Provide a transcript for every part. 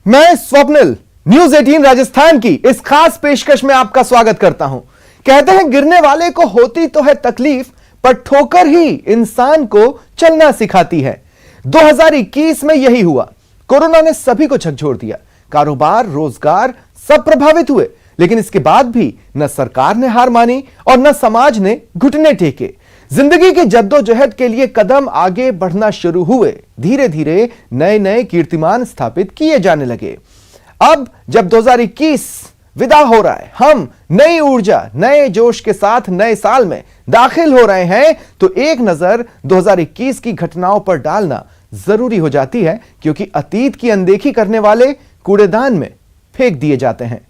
मैं स्वप्निल न्यूज 18 राजस्थान की इस खास पेशकश में आपका स्वागत करता हूं। कहते हैं गिरने वाले को होती तो है तकलीफ, पर ठोकर ही इंसान को चलना सिखाती है। 2021 में यही हुआ। कोरोना ने सभी को झकझोर दिया, कारोबार, रोजगार सब प्रभावित हुए। लेकिन इसके बाद भी न सरकार ने हार मानी और न समाज ने घुटने टेके। जिंदगी की जद्दोजहद के लिए कदम आगे बढ़ना शुरू हुए। धीरे धीरे नए नए कीर्तिमान स्थापित किए जाने लगे। अब जब 2021 विदा हो रहा है, हम नई ऊर्जा, नए जोश के साथ नए साल में दाखिल हो रहे हैं, तो एक नजर 2021 की घटनाओं पर डालना जरूरी हो जाती है, क्योंकि अतीत की अनदेखी करने वाले कूड़ेदान में फेंक दिए जाते हैं।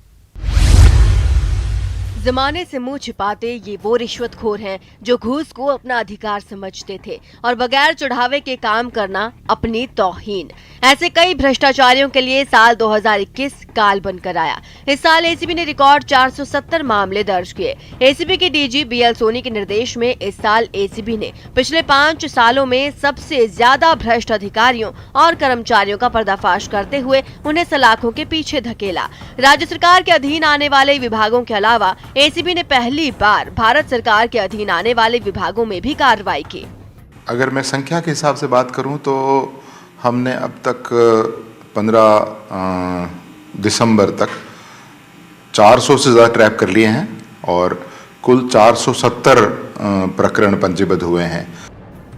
जमाने से मुंह छिपाते ये वो रिश्वतखोर हैं जो घूस को अपना अधिकार समझते थे और बगैर चढ़ावे के काम करना अपनी तौहीन। ऐसे कई भ्रष्टाचारियों के लिए साल 2021 काल बनकर आया। इस साल एसीबी ने रिकॉर्ड 470 मामले दर्ज किए। एसीबी के डीजी बीएल सोनी के निर्देश में इस साल एसीबी ने पिछले 5 सालों में सबसे ज्यादा भ्रष्ट अधिकारियों और कर्मचारियों का पर्दाफाश करते हुए उन्हें सलाखों के पीछे धकेला। राज्य सरकार के अधीन आने वाले विभागों के अलावा एसीबी ने पहली बार भारत सरकार के अधीन आने वाले विभागों में भी कार्रवाई की। अगर मैं संख्या के हिसाब से बात करूं तो हमने अब तक 15 दिसंबर तक 400 से ज़्यादा ट्रैप कर लिए हैं और कुल 470 प्रकरण पंजीबद्ध हुए हैं।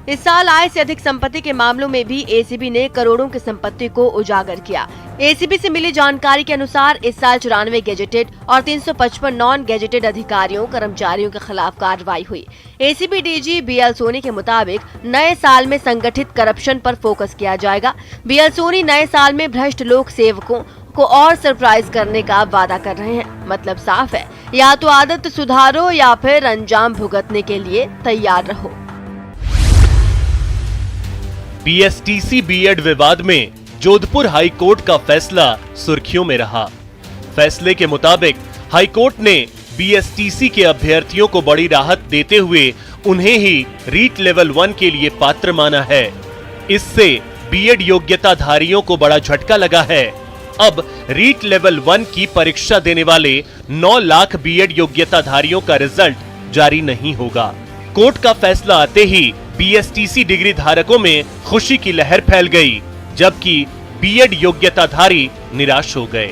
इस साल आय से अधिक संपत्ति के मामलों में भी एसीबी ने करोड़ों की संपत्ति को उजागर किया। एसीबी से मिली जानकारी के अनुसार इस साल 94 गैजेटेड और 355 नॉन गैजेटेड अधिकारियों कर्मचारियों के खिलाफ कार्रवाई हुई। एसीबी डीजी बीएल सोनी के मुताबिक नए साल में संगठित करप्शन पर फोकस किया जाएगा। बीएल सोनी नए साल में भ्रष्ट लोक सेवकों को और सरप्राइज करने का वादा कर रहे हैं। मतलब साफ है, या तो आदत सुधारो या फिर अंजाम भुगतने के लिए तैयार रहो। बीएसटीसी बीएड विवाद में जोधपुर हाई कोर्ट का फैसला सुर्खियों में रहा। फैसले के मुताबिक हाई कोर्ट ने बीएसटीसी के अभ्यर्थियों को बड़ी राहत देते हुए उन्हें ही रीट लेवल 1 के लिए पात्र माना है। इससे बीएड योग्यताधारियों को बड़ा झटका लगा है। अब रीट लेवल 1 की परीक्षा देने वाले 9 लाख बीएड योग्यताधारियों का रिजल्ट जारी नहीं होगा। कोर्ट का फैसला आते ही बीएसटीसी डिग्री धारकों में खुशी की लहर फैल गई, जबकि बीएड योग्यताधारी निराश हो गए।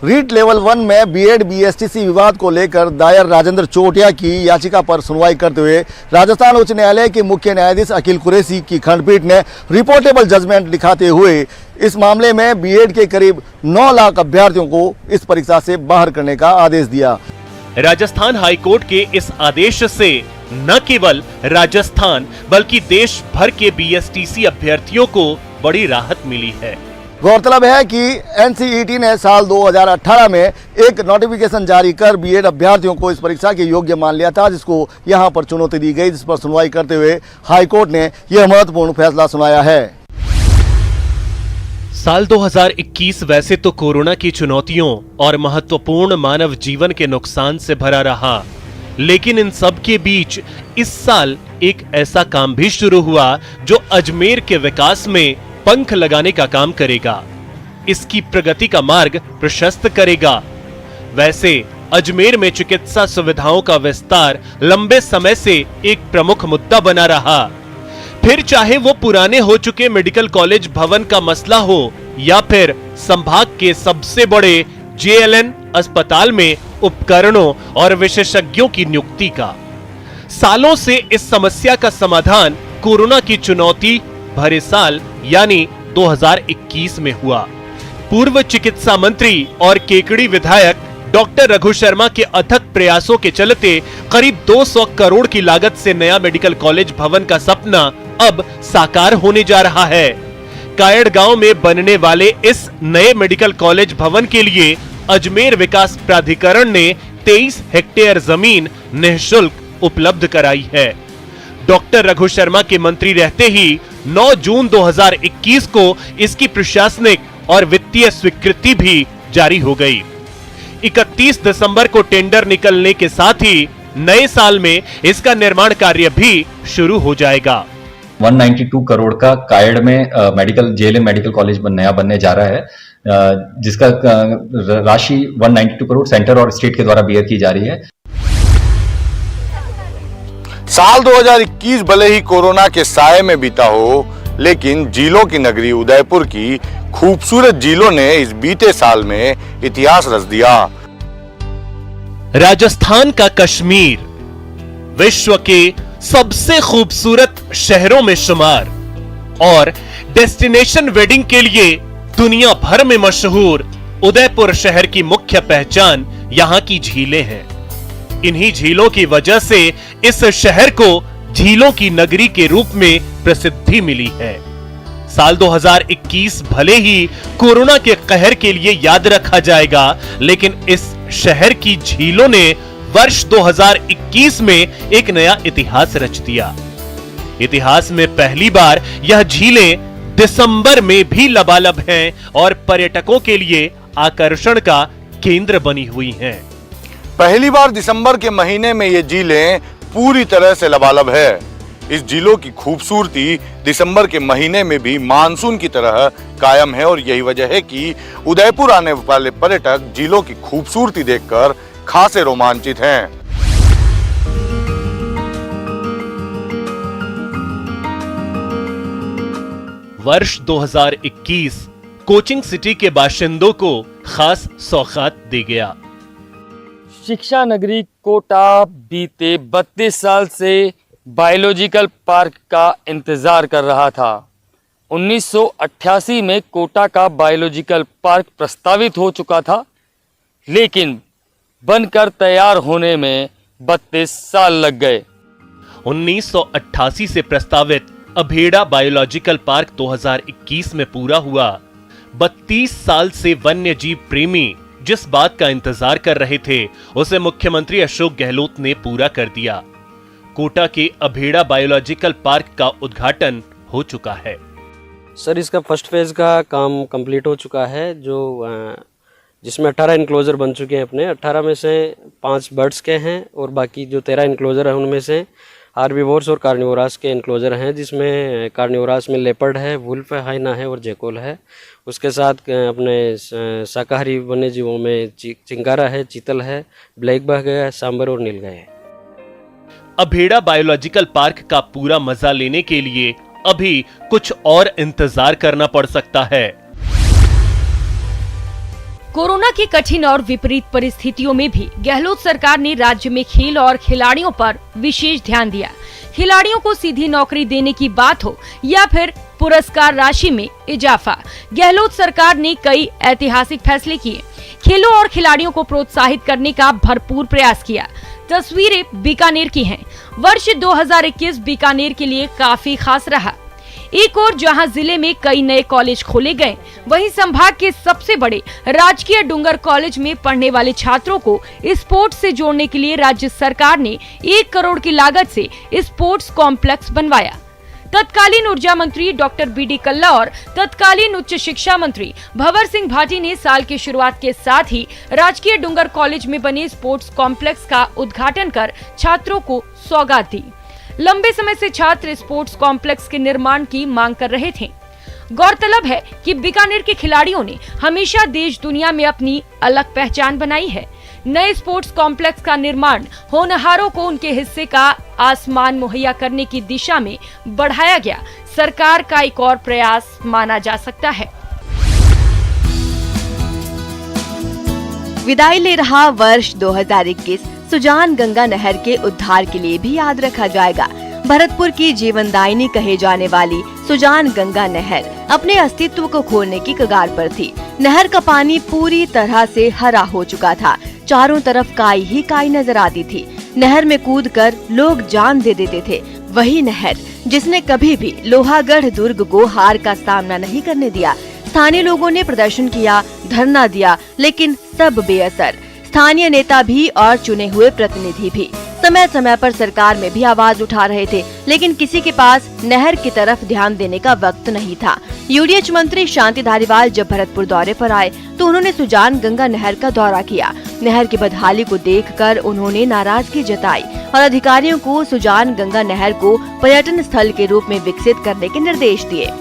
रीट लेवल 1 में बीएड बीएसटीसी विवाद को लेकर दायर राजेंद्र चोटिया की याचिका पर सुनवाई करते हुए राजस्थान उच्च न्यायालय के मुख्य न्यायाधीश अखिल कुरैशी की खंडपीठ ने रिपोर्टेबल जजमेंट दिखाते हुए इस मामले में बीएड के करीब 9 लाख अभ्यर्थियों को इस परीक्षा से बाहर करने का आदेश दिया। राजस्थान हाईकोर्ट के इस आदेश से न केवल राजस्थान बल्कि देश भर के बीएसटीसी अभ्यर्थियों को बड़ी राहत मिली है। गौरतलब है कि एनसीईटी ने साल 2018 में एक नोटिफिकेशन जारी कर बीएड अभ्यर्थियों को इस परीक्षा के योग्य मान लिया था, जिसको यहां पर चुनौती दी गई, जिस पर सुनवाई करते हुए हाईकोर्ट ने यह महत्वपूर्ण फैसला सुनाया है। साल 2021 वैसे तो कोरोना की चुनौतियों और महत्वपूर्ण मानव जीवन के नुकसान से भरा रहा, लेकिन इन सब के बीच इस साल एक ऐसा काम भी शुरू हुआ जो अजमेर के विकास में पंख लगाने का काम करेगा, इसकी प्रगति का मार्ग प्रशस्त करेगा। वैसे अजमेर में चिकित्सा सुविधाओं का विस्तार लंबे समय से एक प्रमुख मुद्दा बना रहा। फिर चाहे वो पुराने हो चुके मेडिकल कॉलेज भवन का मसला हो या फिर संभाग के सबसे बड़े जेएलएन अस्पताल में उपकरणों और विशेषज्ञों की नियुक्ति का। सालों से इस समस्या का समाधान कोरोना की चुनौती भरे साल यानी 2021 में हुआ। पूर्व चिकित्सा मंत्री और केकड़ी विधायक डॉक्टर रघु शर्मा के अथक प्रयासों के चलते करीब 200 करोड़ की लागत से नया मेडिकल कॉलेज भवन का सपना अब साकार होने जा रहा है। कायड़ गांव में बनने वाले इस नए मेडिकल कॉलेज भवन के लिए अजमेर विकास प्राधिकरण ने 23 हेक्टेयर जमीन निःशुल्क उपलब्ध कराई है। डॉक्टर रघु शर्मा के मंत्री रहते ही 9 जून 2021 को इसकी प्रशासनिक और वित्तीय स्वीकृति भी जारी हो गई। 31 दिसंबर को टेंडर निकलने के साथ ही नए साल में इसका निर्माण कार्य भी शुरू हो जाएगा। 192 करोड़ का कायड़ में मेडिकल जेएलएम मेडिकल कॉलेज नया बनने जा रहा है। जिसका राशि 192 करोड़ सेंटर और स्टेट के द्वारा बियर की जा रही है। साल 2021 भले ही कोरोना के साए में बीता हो, लेकिन झीलों की नगरी उदयपुर की खूबसूरत झीलों ने इस बीते साल में इतिहास रच दिया। राजस्थान का कश्मीर विश्व के सबसे खूबसूरत शहरों में शुमार और डेस्टिनेशन वेडिंग के लिए दुनिया भर में मशहूर उदयपुर शहर की मुख्य पहचान यहां की झीलें हैं। इन्हीं झीलों की वजह से इस शहर को झीलों की नगरी के रूप में प्रसिद्धि मिली है। साल 2021 भले ही कोरोना के कहर के लिए याद रखा जाएगा, लेकिन इस शहर की झीलों ने वर्ष 2021 में एक नया इतिहास रच दिया। इतिहास में पहली बार यह झीलें दिसंबर में भी लबालब हैं और पर्यटकों के लिए आकर्षण का केंद्र बनी हुई हैं। पहली बार दिसंबर के महीने में ये झीलें पूरी तरह से लबालब है। इस झीलों की खूबसूरती दिसंबर के महीने में भी मानसून की तरह कायम है और यही वजह है कि उदयपुर आने वाले पर्यटक झीलों की खूबसूरती देखकर खासे रोमांचित हैं। वर्ष 2021 कोचिंग सिटी के बाशिंदों को खास सौगात दी गया। शिक्षा नगरी कोटा बीते 32 साल से बायोलॉजिकल पार्क का इंतजार कर रहा था। 1988 में कोटा का बायोलॉजिकल पार्क प्रस्तावित हो चुका था, लेकिन बनकर तैयार होने में 32 साल लग गए। 1988 से प्रस्तावित अभेड़ा बायोलॉजिकल पार्क 2021 में पूरा हुआ। 32 साल से वन्य जीव प्रेमी जिस बात का इंतजार कर रहे थे, उसे मुख्यमंत्री अशोक गहलोत ने पूरा कर दिया। कोटा के अभेड़ा बायोलॉजिकल पार्क का उद्घाटन हो चुका है। सर, इसका फर्स्ट फेज का काम कंप्लीट हो चुका है, जो जिसमें 18 इनक्लोजर बन चुके हैं अपने। 18 में से 5 बर्ड्स के हैं और बाकी जो 13 इनक्लोजर हैं उनमें से हार्बीवोर्स और कार्निवोरस के इनक्लोजर हैं, जिसमें कार्निवोरस में लेपर्ड है, वुल्फ है, हाइना है और जेकोल है। उसके साथ अपने शाकाहारी वन्य जीवों में चिंकारा है, चीतल है, ब्लैक बग है, सांबर और नीलगाय है। अभेड़ा बायोलॉजिकल पार्क का पूरा मजा लेने के लिए अभी कुछ और इंतजार करना पड़ सकता है। कोरोना की कठिन और विपरीत परिस्थितियों में भी गहलोत सरकार ने राज्य में खेल और खिलाड़ियों पर विशेष ध्यान दिया। खिलाड़ियों को सीधी नौकरी देने की बात हो या फिर पुरस्कार राशि में इजाफा, गहलोत सरकार ने कई ऐतिहासिक फैसले किए। खेलों और खिलाड़ियों को प्रोत्साहित करने का भरपूर प्रयास किया। तस्वीरें बीकानेर की हैं। वर्ष 2021 बीकानेर के लिए काफी खास रहा। एक और जहां जिले में कई नए कॉलेज खोले गए, वहीं संभाग के सबसे बड़े राजकीय डूंगर कॉलेज में पढ़ने वाले छात्रों को स्पोर्ट्स से जोड़ने के लिए राज्य सरकार ने 1 करोड़ की लागत से स्पोर्ट्स कॉम्प्लेक्स बनवाया। तत्कालीन ऊर्जा मंत्री डॉक्टर बी.डी. कल्ला और तत्कालीन उच्च शिक्षा मंत्री भंवर सिंह भाटी ने साल की शुरुआत के साथ ही राजकीय डूंगर कॉलेज में बने स्पोर्ट्स कॉम्प्लेक्स का उद्घाटन कर छात्रों को सौगात दी। लंबे समय से छात्र स्पोर्ट्स कॉम्प्लेक्स के निर्माण की मांग कर रहे थे। गौरतलब है कि बीकानेर के खिलाड़ियों ने हमेशा देश दुनिया में अपनी अलग पहचान बनाई है। नए स्पोर्ट्स कॉम्प्लेक्स का निर्माण होनहारों को उनके हिस्से का आसमान मुहैया करने की दिशा में बढ़ाया गया सरकार का एक और प्रयास माना जा सकता है। विदाई ले रहा वर्ष 2021 सुजान गंगा नहर के उद्धार के लिए भी याद रखा जाएगा। भरतपुर की जीवनदायिनी कहे जाने वाली सुजान गंगा नहर अपने अस्तित्व को खोने की कगार पर थी। नहर का पानी पूरी तरह से हरा हो चुका था। चारों तरफ काई ही काई नजर आती थी। नहर में कूदकर लोग जान दे देते थे। वही नहर जिसने कभी भी लोहागढ़ दुर्ग को हार का सामना नहीं करने दिया। स्थानीय लोगों ने प्रदर्शन किया, धरना दिया, लेकिन सब बेअसर। स्थानीय नेता भी और चुने हुए प्रतिनिधि भी समय समय पर सरकार में भी आवाज उठा रहे थे, लेकिन किसी के पास नहर की तरफ ध्यान देने का वक्त नहीं था। यूडीएच मंत्री शांति धारीवाल जब भरतपुर दौरे पर आए तो उन्होंने सुजान गंगा नहर का दौरा किया। नहर की बदहाली को देखकर उन्होंने नाराजगी जताई और अधिकारियों को सुजान गंगा नहर को पर्यटन स्थल के रूप में विकसित करने के निर्देश दिए।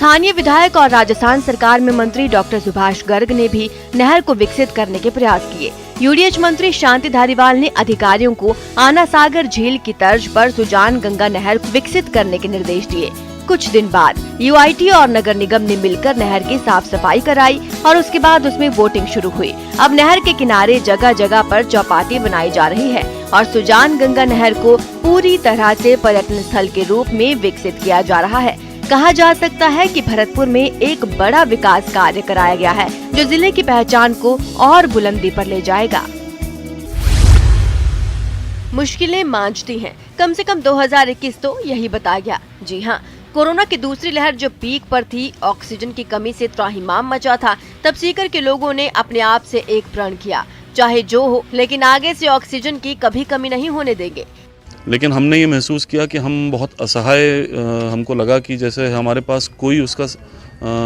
स्थानीय विधायक और राजस्थान सरकार में मंत्री डॉक्टर सुभाष गर्ग ने भी नहर को विकसित करने के प्रयास किए। यूडीएच मंत्री शांति धारीवाल ने अधिकारियों को आना सागर झील की तर्ज पर सुजान गंगा नहर विकसित करने के निर्देश दिए। कुछ दिन बाद यूआईटी और नगर निगम ने मिलकर नहर की साफ सफाई कराई और उसके बाद उसमें बोटिंग शुरू हुई। अब नहर के किनारे जगह जगह पर चौपाटी बनाई जा रही है और सुजान गंगा नहर को पूरी तरह से पर्यटन स्थल के रूप में विकसित किया जा रहा है। कहा जा सकता है कि भरतपुर में एक बड़ा विकास कार्य कराया गया है जो जिले की पहचान को और बुलंदी पर ले जाएगा। मुश्किलें मांझती हैं, कम से कम 2021 तो यही बता गया। जी हाँ, कोरोना की दूसरी लहर जो पीक पर थी, ऑक्सीजन की कमी से त्राहिमाम मचा था, तब सीकर के लोगों ने अपने आप से एक प्रण किया, चाहे जो हो लेकिन आगे से ऑक्सीजन की कभी कमी नहीं होने देंगे। लेकिन हमने ये महसूस किया कि हम बहुत असहाय, हमको लगा कि जैसे हमारे पास कोई उसका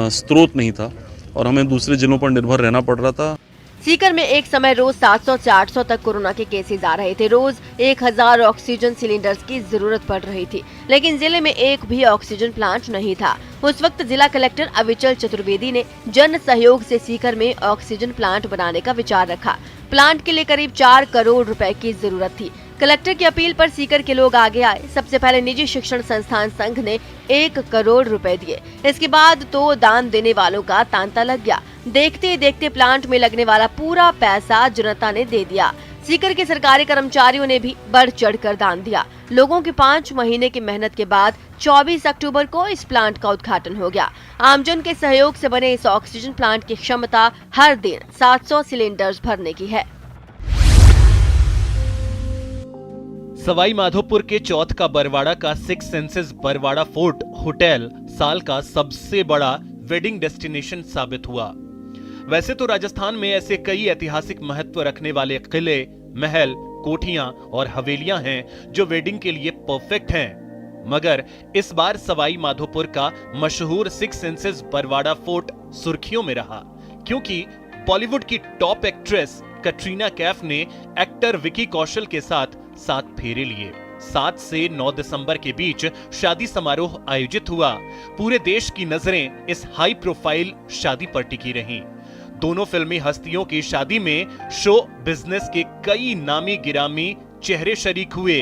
स्रोत नहीं था और हमें दूसरे जिलों पर निर्भर रहना पड़ रहा था। सीकर में एक समय रोज 700 से 800 तक कोरोना के केसेस आ रहे थे। रोज 1000 ऑक्सीजन सिलेंडर्स की जरूरत पड़ रही थी, लेकिन जिले में एक भी ऑक्सीजन प्लांट नहीं था। उस वक्त जिला कलेक्टर अविचल चतुर्वेदी ने जन सहयोग से सीकर में ऑक्सीजन प्लांट बनाने का विचार रखा। प्लांट के लिए करीब 4 करोड़ रुपए की जरूरत थी। कलेक्टर की अपील पर सीकर के लोग आगे आए। सबसे पहले निजी शिक्षण संस्थान संघ ने 1 करोड़ रुपए दिए। इसके बाद तो दान देने वालों का तांता लग गया। देखते देखते प्लांट में लगने वाला पूरा पैसा जनता ने दे दिया। सीकर के सरकारी कर्मचारियों ने भी बढ़ चढ़कर दान दिया। लोगों के 5 महीने की मेहनत के बाद 24 अक्टूबर को इस प्लांट का उद्घाटन हो गया। आमजन के सहयोग से बने इस ऑक्सीजन प्लांट की क्षमता हर दिन 700 सिलेंडर्स भरने की है। सवाई माधोपुर के चौथ का बरवाड़ा का 6 सेंसेस बरवाड़ा फोर्ट होटल साल का सबसे बड़ा वेडिंग डेस्टिनेशन साबित हुआ। वैसे तो राजस्थान में ऐसे कई ऐतिहासिक महत्व रखने वाले किले, महल, कोठियां और हवेलियां हैं जो वेडिंग के लिए परफेक्ट हैं, मगर इस बार सवाई माधोपुर का मशहूर 6 सेंसेस बरवाड़ा फोर्ट सुर्खियों में रहा, क्योंकि बॉलीवुड की टॉप एक्ट्रेस कटरीना कैफ ने एक्टर विकी कौशल के साथ 7 फेरे लिए। 7 से 9 दिसंबर के बीच शादी समारोह आयोजित हुआ। पूरे देश की नजरें इस हाई प्रोफाइल शादी पर टिकी रहीं। दोनों फिल्मी हस्तियों की शादी में शो बिजनेस के कई नामी गिरामी चेहरे शरीक हुए।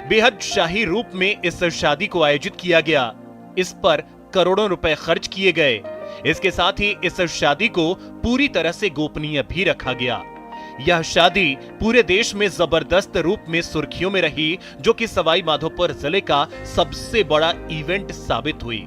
बेहद शाही रूप में इस शादी को आयोजित किया गया। इस पर करोड़ों रुपए खर्च किए गए। इसके साथ ही इस शादी को पूरी तरह से गोपनीय भी रखा गया। यह शादी पूरे देश में जबरदस्त रूप में सुर्खियों में रही, जो कि सवाई माधोपुर जिले का सबसे बड़ा इवेंट साबित हुई।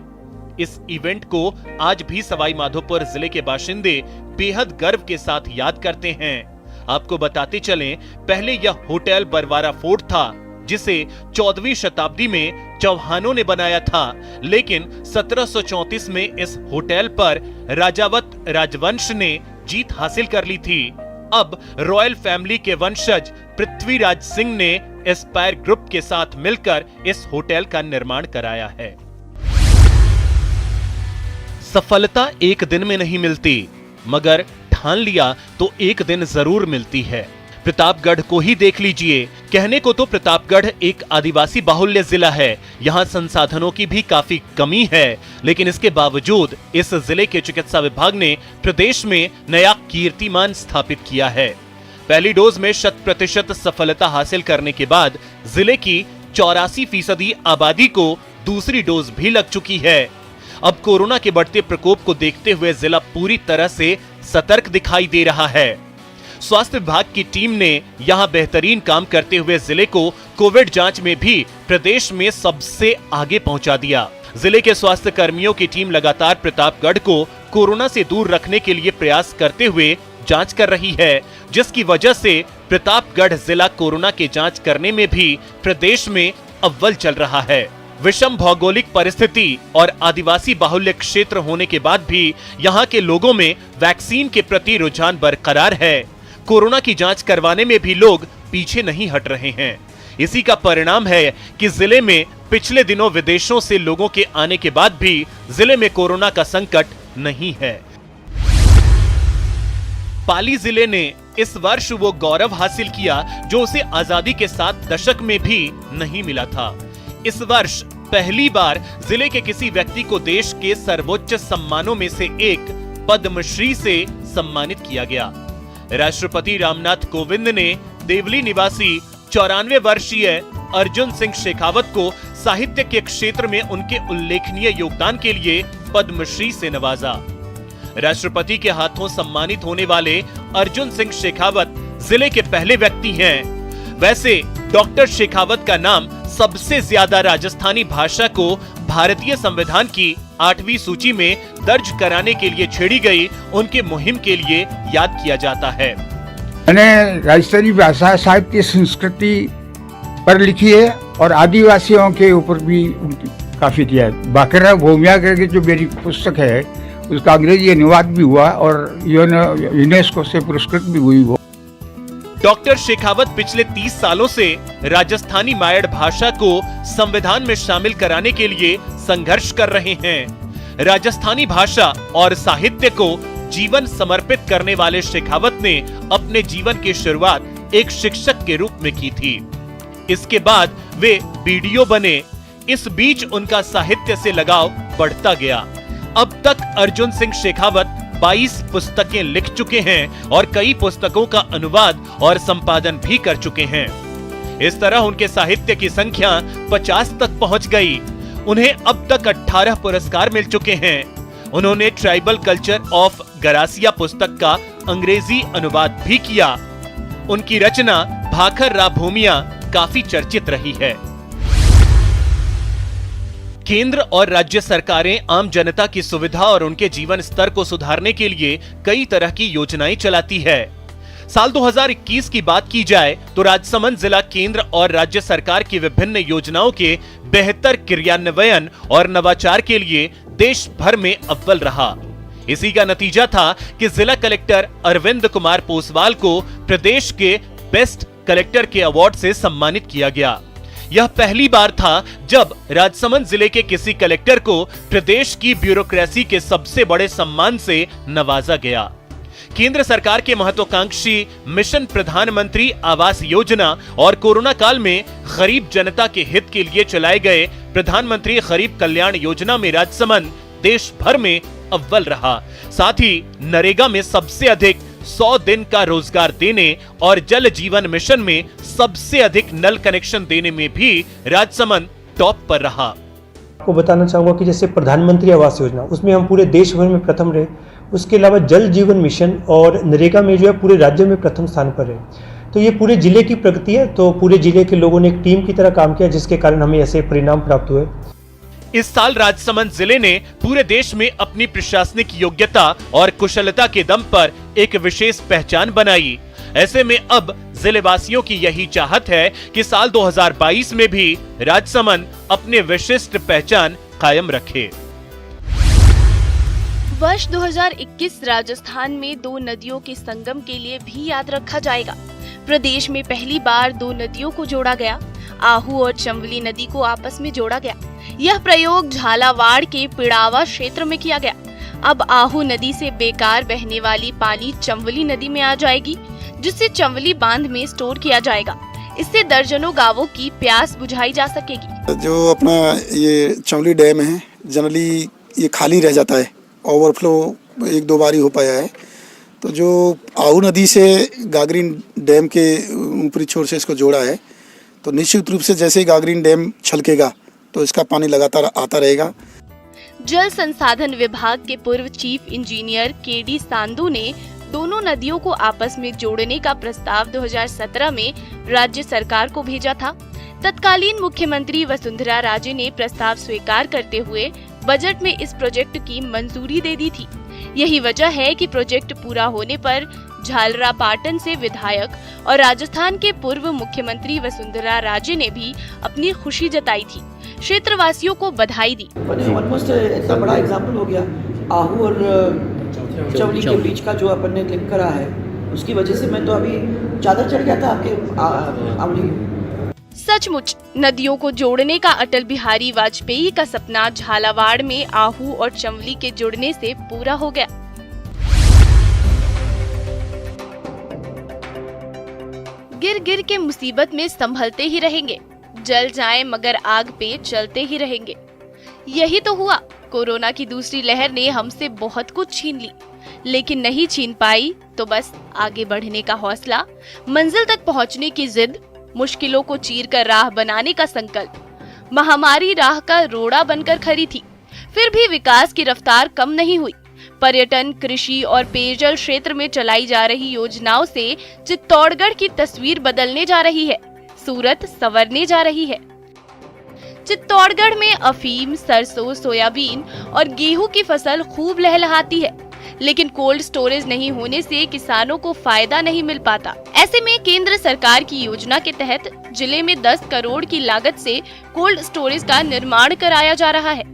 इस इवेंट को आज भी सवाई माधोपुर जिले के बाशिंदे बेहद गर्व के साथ याद करते हैं। आपको बताते चलें, पहले यह होटल बरवाड़ा फोर्ट था, जिसे 14वीं शताब्दी में चौहानों ने बनाया था, लेकिन 1734 में इस होटल पर राजावत राजवंश ने जीत हासिल कर ली थी। अब रॉयल फैमिली के वंशज पृथ्वीराज सिंह ने एस्पायर ग्रुप के साथ मिलकर इस होटल का निर्माण कराया है। सफलता एक दिन में नहीं मिलती, मगर ठान लिया तो एक दिन जरूर मिलती है। प्रतापगढ़ को ही देख लीजिए। कहने को तो प्रतापगढ़ एक आदिवासी बाहुल्य जिला है, यहाँ संसाधनों की भी काफी कमी है, लेकिन इसके बावजूद इस जिले के चिकित्सा विभाग ने प्रदेश में नया कीर्तिमान स्थापित किया है। पहली डोज में 100% सफलता हासिल करने के बाद जिले की 84% आबादी को दूसरी डोज भी लग चुकी है। अब कोरोना के बढ़ते प्रकोप को देखते हुए जिला पूरी तरह से सतर्क दिखाई दे रहा है। स्वास्थ्य विभाग की टीम ने यहां बेहतरीन काम करते हुए जिले को कोविड जांच में भी प्रदेश में सबसे आगे पहुंचा दिया। जिले के स्वास्थ्य कर्मियों की टीम लगातार प्रतापगढ़ को कोरोना से दूर रखने के लिए प्रयास करते हुए जांच कर रही है, जिसकी वजह से प्रतापगढ़ जिला कोरोना की जांच करने में भी प्रदेश में अव्वल चल रहा है। विषम भौगोलिक परिस्थिति और आदिवासी बाहुल्य क्षेत्र होने के बाद भी यहाँ के लोगों में वैक्सीन के प्रति रुझान बरकरार है। कोरोना की जांच करवाने में भी लोग पीछे नहीं हट रहे हैं। इसी का परिणाम है कि जिले में पिछले दिनों विदेशों से लोगों के आने के बाद भी जिले में कोरोना का संकट नहीं है। पाली जिले ने इस वर्ष वो गौरव हासिल किया जो उसे आजादी के 7 दशक में भी नहीं मिला था। इस वर्ष पहली बार जिले के किसी व्यक्ति को देश के सर्वोच्च सम्मानों में से एक पद्मश्री से सम्मानित किया गया। राष्ट्रपति रामनाथ कोविंद ने देवली निवासी 94 वर्षीय अर्जुन सिंह शेखावत को साहित्य के क्षेत्र में उनके उल्लेखनीय योगदान के लिए पद्मश्री से नवाजा। राष्ट्रपति के हाथों सम्मानित होने वाले अर्जुन सिंह शेखावत जिले के पहले व्यक्ति हैं। वैसे डॉक्टर शेखावत का नाम सबसे ज्यादा राजस्थानी भाषा को भारतीय संविधान की 8वीं सूची में दर्ज कराने के लिए छेड़ी गई उनके मुहिम के लिए याद किया जाता है। मैंने राजस्थानी भाषा, साहित्य, संस्कृति पर लिखी है और आदिवासियों के ऊपर भी काफी किया है। बाकरा भूमिया करके जो मेरी पुस्तक है उसका अंग्रेजी अनुवाद भी हुआ और यूनेस्को से पुरस्कृत भी हुई वो। डॉक्टर शेखावत पिछले 30 सालों से राजस्थानी मायड़ भाषा को संविधान में शामिल कराने के लिए संघर्ष कर रहे हैं। राजस्थानी भाषा और साहित्य को जीवन समर्पित करने वाले शेखावत ने अपने जीवन की शुरुआत एक शिक्षक के रूप में की थी। इसके बाद वे बीडीओ बने। इस बीच उनका साहित्य से लगाव बढ़ता गया। अब तक अर्जुन सिंह शेखावत 22 पुस्तकें लिख चुके हैं और कई पुस्तकों का अनुवाद और संपादन भी कर चुके हैं। इस तरह उनके साहित्य की संख्या 50 तक पहुंच गई। उन्हें अब तक 18 पुरस्कार मिल चुके हैं। उन्होंने ट्राइबल कल्चर ऑफ गरासिया पुस्तक का अंग्रेजी अनुवाद भी किया। उनकी रचना भाखर रा भूमिया काफी चर्चित रही है। केंद्र और राज्य सरकारें आम जनता की सुविधा और उनके जीवन स्तर को सुधारने के लिए कई तरह की योजनाएं चलाती है। साल 2021 की बात की जाए तो राजसमंद जिला केंद्र और राज्य सरकार की विभिन्न योजनाओं के बेहतर क्रियान्वयन और नवाचार के लिए देश भर में अव्वल रहा। इसी का नतीजा था कि जिला कलेक्टर अरविंद कुमार पोसवाल को प्रदेश के बेस्ट कलेक्टर के अवार्ड से सम्मानित किया गया। यह पहली बार था जब राजसमंद जिले के किसी कलेक्टर को प्रदेश की ब्यूरोक्रेसी के सबसे बड़े सम्मान से नवाजा गया। केंद्र सरकार के महत्वाकांक्षी मिशन प्रधानमंत्री आवास योजना और कोरोना काल में गरीब जनता के हित के लिए चलाए गए प्रधानमंत्री गरीब कल्याण योजना में राजसमंद देश भर में अव्वल रहा। साथ ही नरेगा में सबसे अधिक 100 दिन का रोजगार देने और जल जीवन मिशन में सबसे अधिक नल कनेक्शन देने में भी राजसमंद टॉप पर रहा। आपको बताना चाहूँगा कि जैसे प्रधानमंत्री आवास योजना उसमें हम पूरे देश भर में प्रथम रहे। उसके अलावा जल जीवन मिशन और नरेगा में जो है पूरे राज्य में प्रथम स्थान पर रहे। तो ये पूरे जिले की प्रगति है। तो पूरे जिले के लोगों ने एक टीम की तरह काम किया जिसके कारण हमें ऐसे परिणाम प्राप्त हुए। इस साल राजसमंद जिले ने पूरे देश में अपनी प्रशासनिक योग्यता और कुशलता के दम पर एक विशेष पहचान बनाई। ऐसे में अब जिलेवासियों की यही चाहत है कि साल 2022 में भी राजसमंद अपने विशिष्ट पहचान कायम रखे। वर्ष 2021 राजस्थान में 2 नदियों के संगम के लिए भी याद रखा जाएगा। प्रदेश में पहली बार 2 नदियों को जोड़ा गया। आहू और चंवली नदी को आपस में जोड़ा गया। यह प्रयोग झालावाड़ के पिड़ावा क्षेत्र में किया गया। अब आहू नदी से बेकार बहने वाली पानी चंवली नदी में आ जाएगी, जिससे चंवली बांध में स्टोर किया जाएगा। इससे दर्जनों गांवों की प्यास बुझाई जा सकेगी। जो अपना ये चंवली डैम है, जनरली ये खाली रह जाता है, ओवरफ्लो 1-2 बार ही हो पाया है। तो जो आहू नदी से गागरीन डैम के ऊपरी छोर से इसको जोड़ा है, तो निश्चित रूप से जैसे ही गागरीन डैम छलकेगा तो इसका पानी लगातार आता रहेगा। जल संसाधन विभाग के पूर्व चीफ इंजीनियर केडी सांधू ने दोनों नदियों को आपस में जोड़ने का प्रस्ताव 2017 में राज्य सरकार को भेजा था। तत्कालीन मुख्यमंत्री वसुंधरा राजे ने प्रस्ताव स्वीकार करते हुए बजट में इस प्रोजेक्ट की मंजूरी दे दी थी। यही वजह है कि प्रोजेक्ट पूरा होने पर झालरापाटन से विधायक और राजस्थान के पूर्व मुख्यमंत्री वसुंधरा राजे ने भी अपनी खुशी जताई थी, क्षेत्रवासियों को बधाई दी। ऑलमोस्ट इतना बड़ा एग्जाम्पल हो गया। आहू और चंवली के बीच का जो अपन ने क्लिक करा है, उसकी वजह से मैं तो अभी चादर चढ़ गया था आपके सचमुच नदियों को जोड़ने का अटल बिहारी वाजपेयी का सपना झालावाड़ में आहू और चंवली के जुड़ने से पूरा हो गया। गिर गिर के मुसीबत में संभलते ही रहेंगे। जल जाएं मगर आग पे चलते ही रहेंगे। यही तो हुआ। कोरोना की दूसरी लहर ने हमसे बहुत कुछ छीन ली, लेकिन नहीं छीन पाई तो बस आगे बढ़ने का हौसला, मंजिल तक पहुंचने की जिद, मुश्किलों को चीर कर राह बनाने का संकल्प। महामारी राह का रोड़ा बनकर खड़ी थी, फिर भी विकास की रफ्तार कम नहीं हुई। पर्यटन, कृषि और पेयजल क्षेत्र में चलाई जा रही योजनाओं से चित्तौड़गढ़ की तस्वीर बदलने जा रही है, सूरत संवरने जा रही है। चित्तौड़गढ़ में अफीम, सरसों, सोयाबीन और गेहूं की फसल खूब लहलहाती है, लेकिन कोल्ड स्टोरेज नहीं होने से किसानों को फायदा नहीं मिल पाता। ऐसे में केंद्र सरकार की योजना के तहत जिले में 10 करोड़ की लागत से कोल्ड स्टोरेज का निर्माण कराया जा रहा है।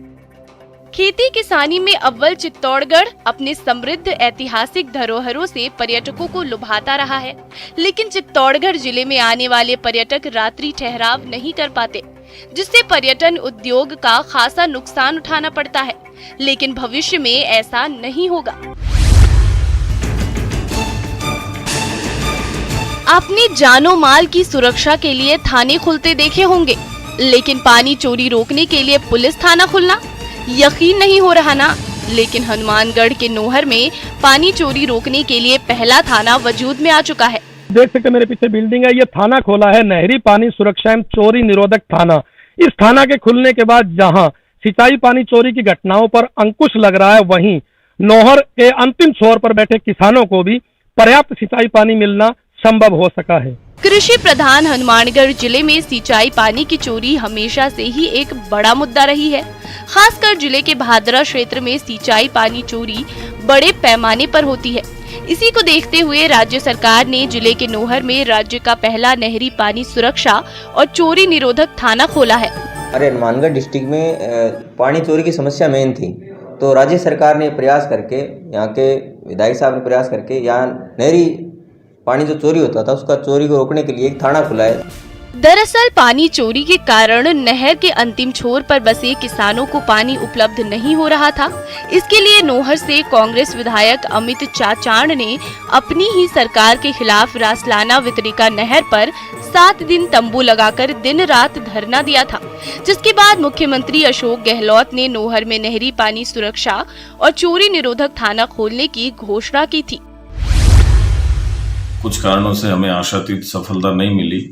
खेती किसानी में अव्वल चित्तौड़गढ़ अपने समृद्ध ऐतिहासिक धरोहरों से पर्यटकों को लुभाता रहा है, लेकिन चित्तौड़गढ़ जिले में आने वाले पर्यटक रात्रि ठहराव नहीं कर पाते, जिससे पर्यटन उद्योग का खासा नुकसान उठाना पड़ता है। लेकिन भविष्य में ऐसा नहीं होगा। आपने जानो माल की सुरक्षा के लिए थाने खुलते देखे होंगे, लेकिन पानी चोरी रोकने के लिए पुलिस थाना खुलना यकीन नहीं हो रहा ना। लेकिन हनुमानगढ़ के नोहर में पानी चोरी रोकने के लिए पहला थाना वजूद में आ चुका है। देख सकते मेरे पीछे बिल्डिंग है, ये थाना खोला है नहरी पानी सुरक्षा एवं चोरी निरोधक थाना। इस थाना के खुलने के बाद जहां सिंचाई पानी चोरी की घटनाओं पर अंकुश लग रहा है, वहीं नोहर के अंतिम छोर पर बैठे किसानों को भी पर्याप्त सिंचाई पानी मिलना संभव हो सका है। कृषि प्रधान हनुमानगढ़ जिले में सिंचाई पानी की चोरी हमेशा से ही एक बड़ा मुद्दा रही है। खासकर जिले के भादरा क्षेत्र में सिंचाई पानी चोरी बड़े पैमाने पर होती है। इसी को देखते हुए राज्य सरकार ने जिले के नोहर में राज्य का पहला नहरी पानी सुरक्षा और चोरी निरोधक थाना खोला है। अरे हनुमानगढ़ डिस्ट्रिक्ट में पानी चोरी की समस्या मेन थी, तो राज्य सरकार ने प्रयास करके, यहाँ के विधायक साहब ने प्रयास करके यहाँ नहरी पानी जो चोरी होता था उसका चोरी को रोकने के लिए एक थाना खुला है। दरअसल पानी चोरी के कारण नहर के अंतिम छोर पर बसे किसानों को पानी उपलब्ध नहीं हो रहा था। इसके लिए नोहर से कांग्रेस विधायक अमित चाचाण ने अपनी ही सरकार के खिलाफ रासलाना वितरिका नहर पर 7 दिन तंबू लगाकर दिन रात धरना दिया था, जिसके बाद मुख्यमंत्री अशोक गहलोत ने नोहर में नहरी पानी सुरक्षा और चोरी निरोधक थाना खोलने की घोषणा की थी। कुछ कारणों से हमें आशातीत सफलता नहीं मिली।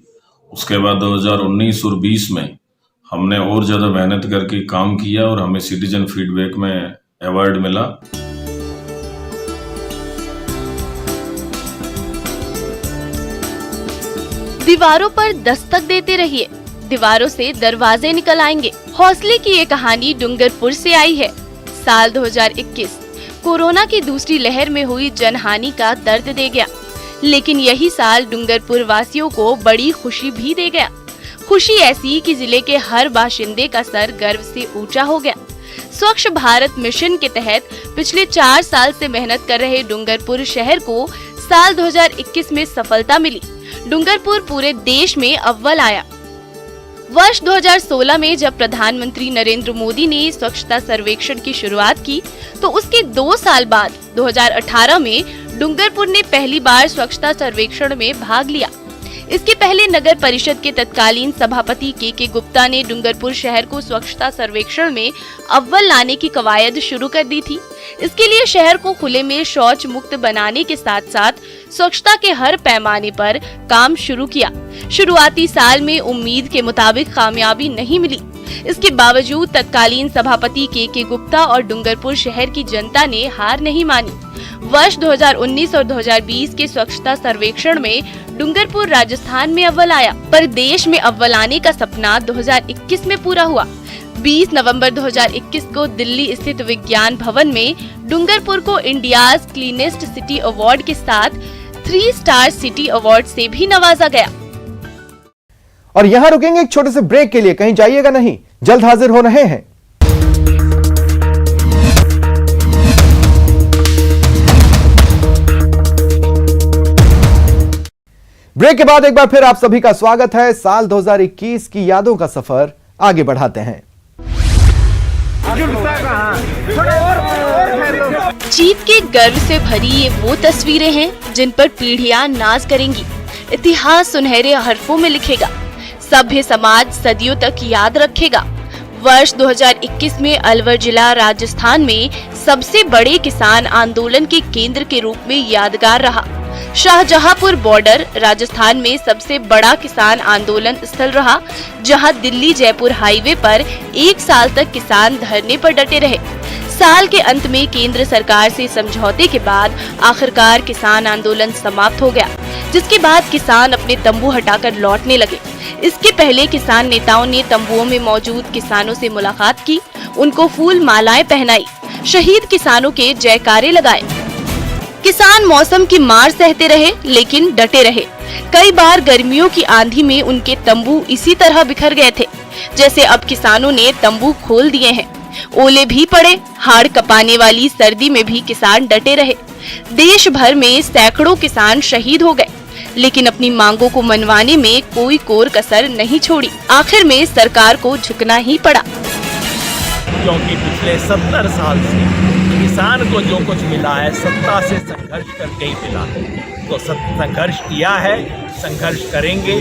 उसके बाद 2019 और 20 में हमने और ज्यादा मेहनत करके काम किया और हमें सिटीजन फीडबैक में अवार्ड मिला। दीवारों पर दस्तक देते रहिए, दीवारों से दरवाजे निकल आएंगे। हौसले की ये कहानी डूंगरपुर से आई है। साल 2021 कोरोना की दूसरी लहर में हुई जनहानि का दर्द दे गया, लेकिन यही साल डूंगरपुर वासियों को बड़ी खुशी भी दे गया। खुशी ऐसी कि जिले के हर बाशिंदे का सर गर्व से ऊंचा हो गया। स्वच्छ भारत मिशन के तहत पिछले 4 साल से मेहनत कर रहे डूंगरपुर शहर को साल 2021 में सफलता मिली। डूंगरपुर पूरे देश में अव्वल आया। वर्ष 2016 में जब प्रधानमंत्री नरेंद्र मोदी ने स्वच्छता सर्वेक्षण की शुरुआत की, तो उसके 2 साल बाद 2018 में डूंगरपुर ने पहली बार स्वच्छता सर्वेक्षण में भाग लिया। इसके पहले नगर परिषद के तत्कालीन सभापति के गुप्ता ने डूंगरपुर शहर को स्वच्छता सर्वेक्षण में अव्वल लाने की कवायद शुरू कर दी थी। इसके लिए शहर को खुले में शौच मुक्त बनाने के साथ साथ स्वच्छता के हर पैमाने पर काम शुरू किया। शुरुआती साल में उम्मीद के मुताबिक कामयाबी नहीं मिली। इसके बावजूद तत्कालीन सभापति के गुप्ता और डूंगरपुर शहर की जनता ने हार नहीं मानी। वर्ष 2019 और 2020 के स्वच्छता सर्वेक्षण में डूंगरपुर राजस्थान में अव्वल आया, पर देश में अव्वल आने का सपना 2021 में पूरा हुआ। 20 नवंबर 2021 को दिल्ली स्थित विज्ञान भवन में डूंगरपुर को इंडियाज क्लीनेस्ट सिटी अवार्ड के साथ 3 स्टार सिटी अवार्ड से भी नवाजा गया। और यहां रुकेंगे एक छोटे से ब्रेक के लिए, कहीं जाइएगा नहीं, जल्द हाजिर हो रहे हैं। ब्रेक के बाद एक बार फिर आप सभी का स्वागत है। साल 2021 की यादों का सफर आगे बढ़ाते हैं। जीत के गर्व से भरी ये वो तस्वीरें हैं जिन पर पीढ़ियां नाज करेंगी। इतिहास सुनहरे हरफों में लिखेगा। सभ्य समाज सदियों तक याद रखेगा। वर्ष 2021 में अलवर जिला राजस्थान में सबसे बड़े किसान आंदोलन के केंद्र के रूप में यादगार रहा। शाहजहांपुर बॉर्डर राजस्थान में सबसे बड़ा किसान आंदोलन स्थल रहा, जहां दिल्ली जयपुर हाईवे पर 1 साल तक किसान धरने पर डटे रहे। साल के अंत में केंद्र सरकार से समझौते के बाद आखिरकार किसान आंदोलन समाप्त हो गया, जिसके बाद किसान अपने तंबू हटाकर लौटने लगे। इसके पहले किसान नेताओं ने तंबुओं में मौजूद किसानों से मुलाकात की, उनको फूल मालाएं पहनाई, शहीद किसानों के जयकारे लगाए। किसान मौसम की मार सहते रहे, लेकिन डटे रहे। कई बार गर्मियों की आंधी में उनके तंबू इसी तरह बिखर गए थे। जैसे अब किसानों ने तंबू खोल दिए हैं। ओले भी पड़े, हाड़ कपाने वाली सर्दी में भी किसान डटे रहे। देश भर में सैकड़ों किसान शहीद हो गए, लेकिन अपनी मांगों को मनवाने में कोई कोर कसर नहीं छोड़ी। आखिर में सरकार को झुकना ही पड़ा, क्योंकि पिछले 70 साल से किसान को जो कुछ मिला है सत्ता से संघर्ष करके ही मिला है। तो संघर्ष किया है, संघर्ष करेंगे,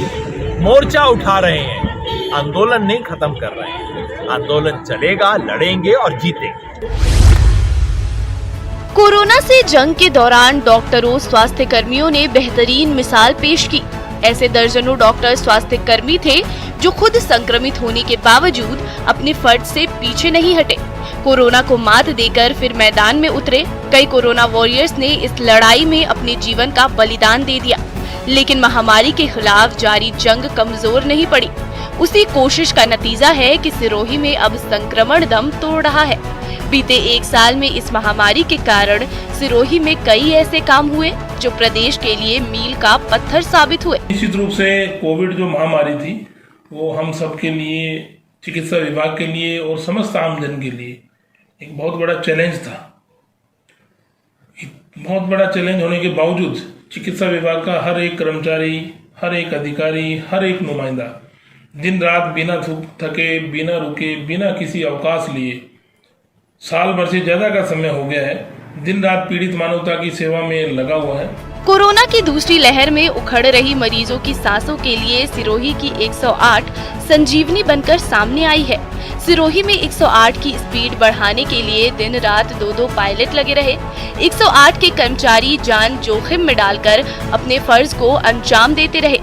मोर्चा उठा रहे हैं, आंदोलन नहीं खत्म कर रहे हैं। आंदोलन चलेगा, लड़ेंगे और जीतेंगे। कोरोना से जंग के दौरान डॉक्टरों, स्वास्थ्य कर्मियों ने बेहतरीन मिसाल पेश की। ऐसे दर्जनों डॉक्टर स्वास्थ्य कर्मी थे जो खुद संक्रमित होने के बावजूद अपने फर्ज से पीछे नहीं हटे। कोरोना को मात देकर फिर मैदान में उतरे। कई कोरोना वॉरियर्स ने इस लड़ाई में अपने जीवन का बलिदान दे दिया, लेकिन महामारी के खिलाफ जारी जंग कमजोर नहीं पड़ी। उसी कोशिश का नतीजा है कि सिरोही में अब संक्रमण दम तोड़ रहा है। बीते 1 साल में इस महामारी के कारण सिरोही में कई ऐसे काम हुए जो प्रदेश के लिए मील का पत्थर साबित हुए। निश्चित रूप से कोविड जो महामारी थी वो हम सब के लिए, चिकित्सा विभाग के लिए और समस्त आमजन के लिए एक बहुत बड़ा चैलेंज था। बहुत बड़ा चैलेंज होने के बावजूद चिकित्सा विभाग का हर एक कर्मचारी, हर एक अधिकारी, हर एक नुमाइंदा दिन रात बिना थके, बिना रुके, बिना किसी अवकाश लिए साल भर से ज्यादा का समय हो गया है, दिन रात पीड़ित मानवता की सेवा में लगा हुआ है। कोरोना की दूसरी लहर में उखड़ रही मरीजों की सांसों के लिए सिरोही की 108 संजीवनी बनकर सामने आई है। सिरोही में 108 की स्पीड बढ़ाने के लिए दिन रात 2-2 पायलट लगे रहे। 108 के कर्मचारी जान जोखिम में डालकर अपने फर्ज को अंजाम देते रहे।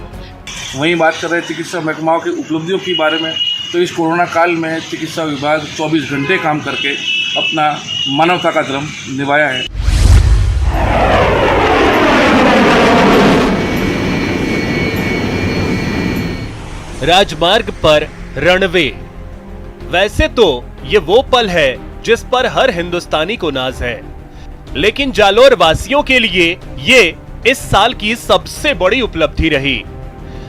वहीं बात कर रहे चिकित्सा महकमाओं की उपलब्धियों के बारे में, तो इस कोरोना काल में चिकित्सा विभाग 24 घंटे काम करके अपना मानवता का धर्म निभाया है। राजमार्ग पर रनवे। वैसे तो ये वो पल है जिस पर हर हिंदुस्तानी को नाज है, लेकिन जालोर वासियों के लिए ये इस साल की सबसे बड़ी उपलब्धि रही।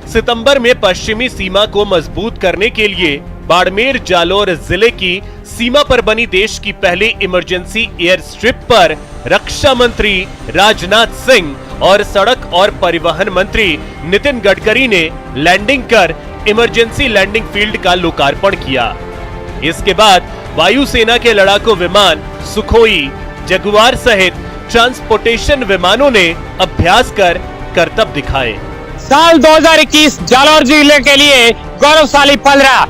सितंबर में पश्चिमी सीमा को मजबूत करने के लिए बाड़मेर जालोर जिले की सीमा पर बनी देश की पहली इमरजेंसी एयर स्ट्रिप पर रक्षा मंत्री राजनाथ सिंह और सड़क और परिवहन मंत्री नितिन गडकरी ने लैंडिंग कर इमरजेंसी लैंडिंग फील्ड का लोकार्पण किया। इसके बाद वायुसेना के लड़ाकू विमान सुखोई, जगुआर सहित ट्रांसपोर्टेशन विमानों ने अभ्यास कर करतब दिखाए। साल 2021 जालौर जिले के लिए गौरवशाली पल रहा।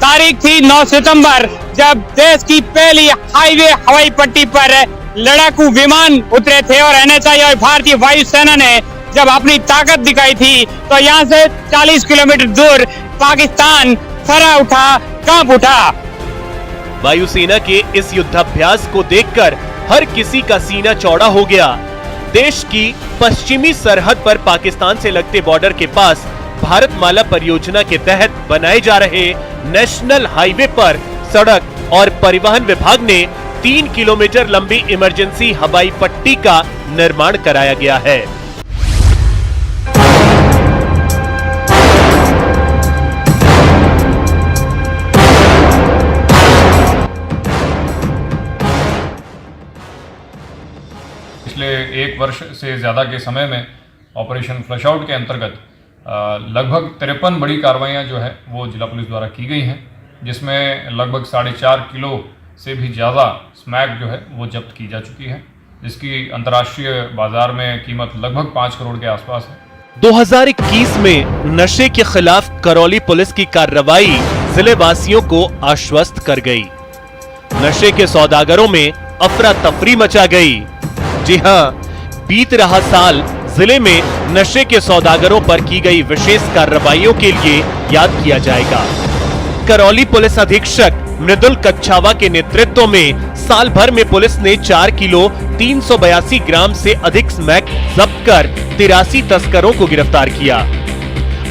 तारीख थी 9 सितंबर, जब देश की पहली हाईवे हवाई पट्टी पर लड़ाकू विमान उतरे थे और NHI और भारतीय वायुसेना ने जब अपनी ताकत दिखाई थी, तो यहाँ से 40 किलोमीटर दूर पाकिस्तान थर्रा उठा, कांप उठा। वायुसेना के इस युद्धाभ्यास को देखकर हर किसी का सीना चौड़ा हो गया। देश की पश्चिमी सरहद पर पाकिस्तान से लगते बॉर्डर के पास भारतमाला परियोजना के तहत बनाए जा रहे नेशनल हाईवे पर सड़क और परिवहन विभाग ने 3 किलोमीटर लंबी इमरजेंसी हवाई पट्टी का निर्माण कराया गया है। पिछले 1 वर्ष से ज़्यादा के समय में ऑपरेशन फ्लश आउट के अंतर्गत लगभग 53 बड़ी कार्रवाइयाँ जो है वो जिला पुलिस द्वारा की गई हैं, जिसमें लगभग 4.5 किलो से भी ज़्यादा स्मैक जो है वो जब्त की जा चुकी है, जिसकी अंतर्राष्ट्रीय बाज़ार में कीमत लगभग 5 करोड़ के आसपास है। 2021 में नशे के खिलाफ करौली पुलिस की कार्रवाई जिले वासियों को आश्वस्त कर गई। नशे के सौदागरों में अफरा तफरी मचा गई। जी हां, बीत रहा साल जिले में नशे के सौदागरों पर की गई विशेष कार्रवाइयों के लिए याद किया जाएगा। करौली पुलिस अधीक्षक मृदुल कच्छावा के नेतृत्व में साल भर में पुलिस ने 4 किलो 382 ग्राम से अधिक स्मैक जब्त कर 83 तस्करों को गिरफ्तार किया।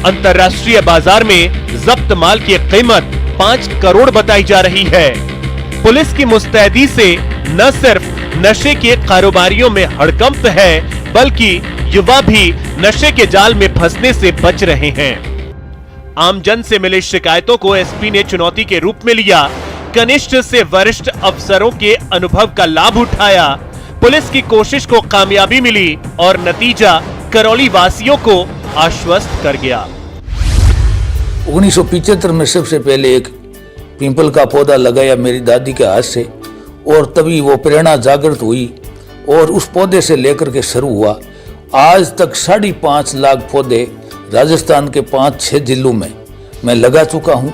अंतर्राष्ट्रीय बाजार में जब्त माल की कीमत 5 करोड़ बताई जा रही है। पुलिस की मुस्तैदी से न सिर्फ नशे के कारोबारियों में हड़कंप है, बल्कि युवा भी नशे के जाल में फंसने से बच रहे हैं। आमजन से मिली शिकायतों को एसपी ने चुनौती के रूप में लिया। कनिष्ठ से वरिष्ठ अफसरों के अनुभव का लाभ उठाया। पुलिस की कोशिश को कामयाबी मिली और नतीजा करौली वासियों को आश्वस्त कर गया। 1975 में सबसे पहले एक पीपल का पौधा लगाया मेरी दादी के हाथ से, और तभी वो प्रेरणा जागृत हुई और उस पौधे से लेकर के शुरू हुआ। आज तक 5.5 लाख पौधे राजस्थान के 5-6 जिलों में मैं लगा चुका हूं।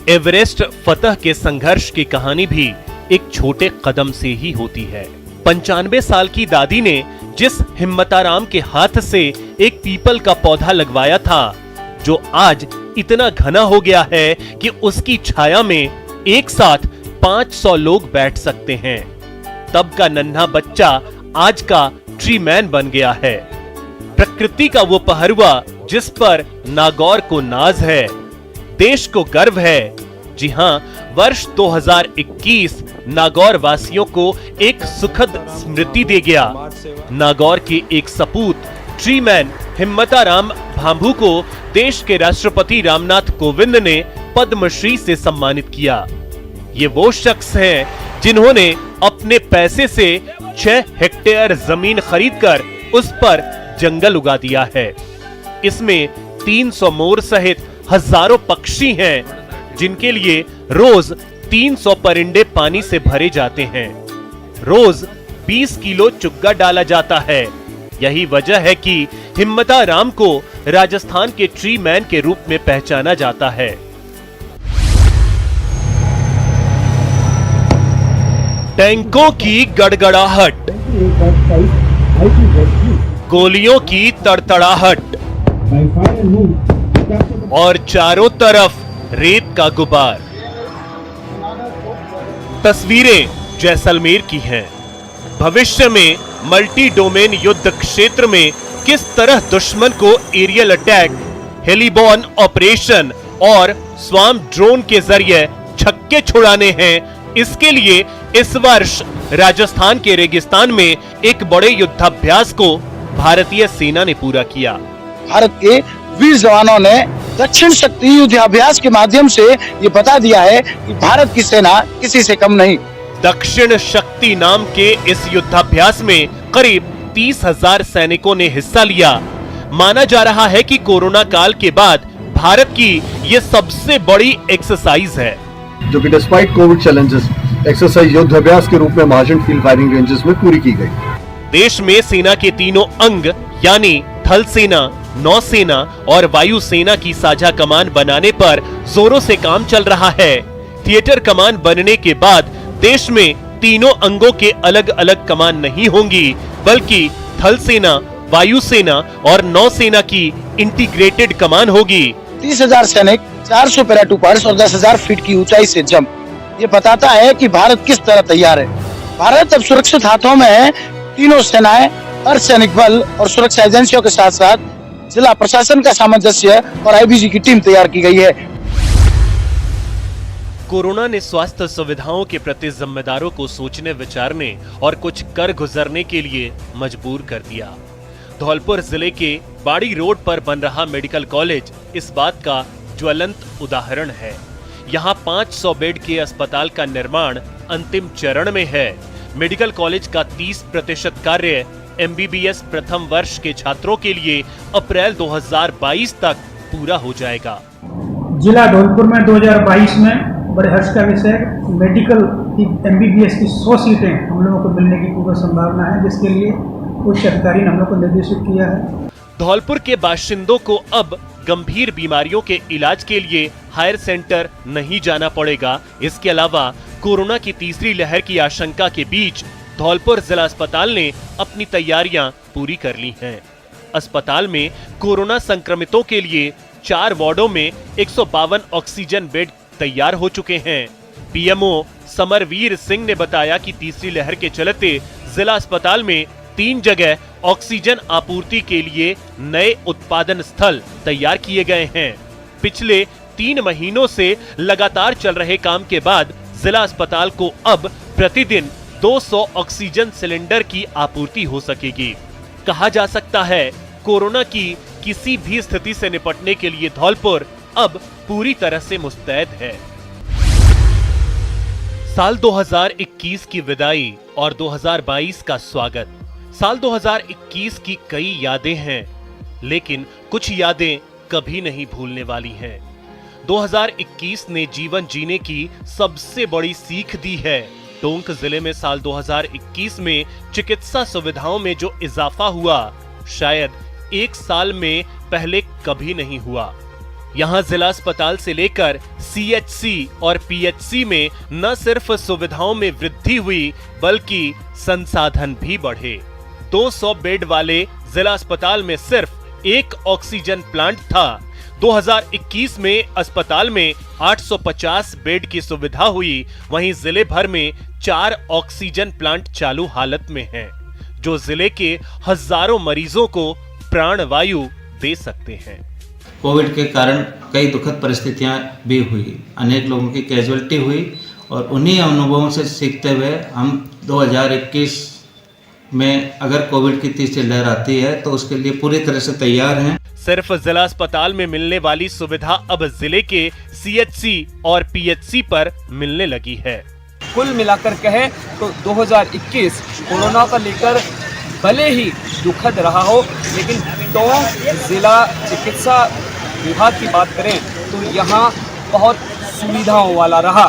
एवरेस्ट फतह के संघर्ष की कहानी भी एक छोटे कदम से ही होती है। 95 साल की दादी ने जिस हिम्मताराम के हाथ से एक पीपल का पौधा लगवाया था, जो आज इतना घना हो गया है कि उसकी छाया में एक साथ 500 लोग बैठ सकते हैं। तब का नन्हा बच्चा आज का ट्री मैन बन गया है। प्रकृति का वो पहरुआ जिस पर नागौर को नाज है, देश को गर्व है। जी हां, वर्ष 2021 नागौर वासियों को एक सुखद स्मृति दे गया। नागौर के एक सपूत ट्री मैन हिम्मताराम भांभू को देश के राष्ट्रपति रामनाथ कोविंद ने पद्मश्री से सम्मानित किया। ये वो शख्स हैं जिन्होंने अपने पैसे से 6 हेक्टेयर जमीन खरीदकर उस पर जंगल उगा दिया है। इसमें 300 मोर सहित हजारों पक्षी हैं, जिनके लिए रोज 300 परिंदे पानी से भरे जाते हैं। रोज 20 किलो चुग्गा डाला जाता है। यही वजह है कि हिम्मताराम को राजस्थान के ट्री मैन के रूप में पहचाना जाता है। टैंकों की गड़गड़ाहट, गोलियों की तड़तड़ाहट और चारों तरफ रेत का गुबार। तस्वीरें जैसलमेर की हैं। भविष्य में मल्टी डोमेन युद्ध क्षेत्र में किस तरह दुश्मन को एरियल अटैक, हेलीबॉर्न ऑपरेशन और स्वाम ड्रोन के जरिए छक्के छुड़ाने हैं, इसके लिए इस वर्ष राजस्थान के रेगिस्तान में एक बड़े युद्धाभ्यास को भारतीय सेना ने पूरा किया। भारत के वीर जवानों ने दक्षिण शक्ति युद्धाभ्यास के माध्यम से ये बता दिया है कि भारत की सेना किसी से कम नहीं। दक्षिण शक्ति नाम के इस युद्धाभ्यास में करीब 30,000 सैनिकों ने हिस्सा लिया। माना जा रहा है कि कोरोना काल के बाद भारत की ये सबसे बड़ी एक्सरसाइज है, जो कि डिस्पाइट कोविड चैलेंजेस एक्सरसाइज युद्धाभ्यास के रूप में महाजन फील्ड फायरिंग रेंजेस में पूरी की गई। देश में सेना के तीनों अंग यानी थल सेना, नौसेना और वायुसेना की साझा कमान बनाने पर जोरों से काम चल रहा है। थिएटर कमान बनने के बाद देश में तीनों अंगों के अलग अलग कमान नहीं होंगी, बल्कि थल सेना, वायुसेना और नौसेना की इंटीग्रेटेड कमान होगी। 30,000 सैनिक, 400 पैराट्रूपर्स और 10,000 फीट की ऊंचाई से जंप, ये बताता है कि भारत किस तरह तैयार है। भारत अब सुरक्षित हाथों में है। तीनों सेनाएं, अर्धसैनिक बल और सुरक्षा एजेंसियों के साथ साथ जिला प्रशासन का सामंजस्य और आईबीजी की टीम तैयार की गई है। कोरोना ने स्वास्थ्य सुविधाओं के प्रति जिम्मेदारों को सोचने, विचारने और कुछ कर गुजरने के लिए मजबूर कर दिया। धौलपुर जिले के बाड़ी रोड पर बन रहा मेडिकल कॉलेज इस बात का ज्वलंत उदाहरण है। यहाँ 500 बेड के अस्पताल का निर्माण अंतिम चरण में है। मेडिकल कॉलेज का 30% कार्य MBBS प्रथम वर्ष के छात्रों के लिए अप्रैल 2022 तक पूरा हो जाएगा। जिला धौलपुर में 2022 में बड़े हर्ष का विषय मेडिकल की MBBS की 100 सीटें हम लोगों को मिलने की पूरी संभावना है, जिसके लिए उच्च अधिकारी ने हम लोग को निर्देशित किया है। धौलपुर के बाशिंदों को अब गंभीर बीमारियों के इलाज के लिए हायर सेंटर नहीं जाना पड़ेगा। इसके अलावा कोरोना की तीसरी लहर की आशंका के बीच धौलपुर जिला अस्पताल ने अपनी तैयारियां पूरी कर ली हैं। अस्पताल में कोरोना संक्रमितों के लिए 4 वार्डों में 152 ऑक्सीजन बेड तैयार हो चुके हैं। पीएमओ समरवीर सिंह ने बताया कि तीसरी लहर के चलते जिला अस्पताल में 3 जगह ऑक्सीजन आपूर्ति के लिए नए उत्पादन स्थल तैयार किए गए हैं। पिछले 3 महीनों से लगातार चल रहे काम के बाद जिला अस्पताल को अब प्रतिदिन 200 ऑक्सीजन सिलेंडर की आपूर्ति हो सकेगी। कहा जा सकता है कोरोना की किसी भी स्थिति से निपटने के लिए धौलपुर अब पूरी तरह से मुस्तैद है। साल 2021 की विदाई और 2022 का स्वागत। साल 2021 की कई यादें हैं, लेकिन कुछ यादें कभी नहीं भूलने वाली हैं। 2021 ने जीवन जीने की सबसे बड़ी सीख दी है। टोंक जिले में साल 2021 में चिकित्सा सुविधाओं में जो इजाफा हुआ, शायद 1 साल में पहले कभी नहीं हुआ। यहां जिला अस्पताल से लेकर सीएचसी और पीएचसी में न सिर्फ सुविधाओं में वृद्धि हुई, बल्कि संसाधन भी बढ़े। 200 बेड वाले जिला अस्पताल में सिर्फ 1 ऑक्सीजन प्लांट था। 2021 में अस्पताल में 850 बेड की सुविधा हुई। वहीं जिले भर में 4 ऑक्सीजन प्लांट चालू हालत में हैं, जो जिले के हजारों मरीजों को प्राणवायु दे सकते हैं। कोविड के कारण कई दुखद परिस्थितियां भी हुई, अनेक लोगों की कैजुअलिटी हुई और उन्हीं अनुभवों से सीखते हुए हम 2021 में अगर कोविड की तीसरी लहर आती है तो उसके लिए पूरी तरह से तैयार हैं। सिर्फ जिला अस्पताल में मिलने वाली सुविधा अब जिले के सीएचसी और पीएचसी पर मिलने लगी है। कुल मिलाकर कहें तो 2021 कोरोना को लेकर भले ही दुखद रहा हो, लेकिन टोंक जिला चिकित्सा विभाग की बात करें तो यहाँ बहुत सुविधाओं वाला रहा।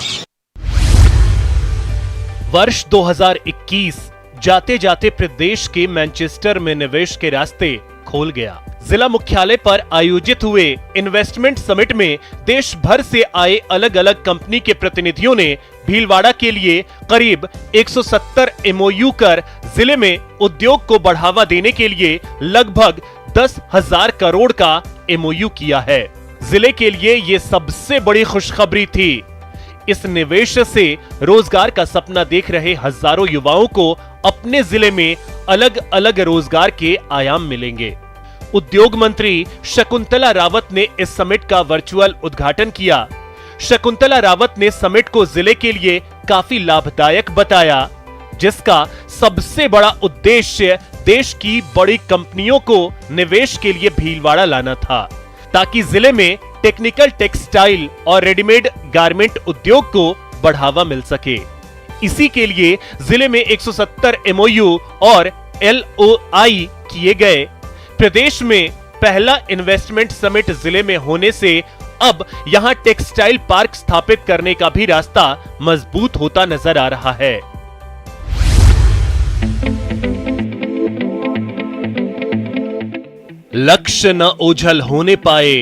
वर्ष 2021 जाते जाते प्रदेश के मैनचेस्टर में निवेश के रास्ते खोल गया। जिला मुख्यालय पर आयोजित हुए इन्वेस्टमेंट समिट में देश भर से आए अलग अलग कंपनी के प्रतिनिधियों ने भीलवाड़ा के लिए करीब 170 एमओयू कर जिले में उद्योग को बढ़ावा देने के लिए लगभग 10,000 करोड़ का एमओयू किया है। जिले के लिए ये सबसे बड़ी खुशखबरी थी। इस निवेश से रोजगार का सपना देख रहे हजारों युवाओं को अपने जिले में अलग अलग रोजगार के आयाम मिलेंगे। उद्योग मंत्री शकुंतला रावत ने इस समिट का वर्चुअल उद्घाटन किया। शकुंतला रावत ने समिट को जिले के लिए काफी लाभदायक बताया, जिसका सबसे बड़ा उद्देश्य देश की बड़ी कंपनियों को निवेश के लिए भीलवाड़ा लाना था, ताकि जिले में टेक्निकल टेक्सटाइल और रेडीमेड गारमेंट उद्योग को बढ़ावा मिल सके। इसी के लिए जिले में 170 एमओयू और एलओआई किए गए। प्रदेश में पहला इन्वेस्टमेंट समिट जिले में होने से अब यहां टेक्सटाइल पार्क स्थापित करने का भी रास्ता मजबूत होता नजर आ रहा है। लक्ष्य न ओझल होने पाए,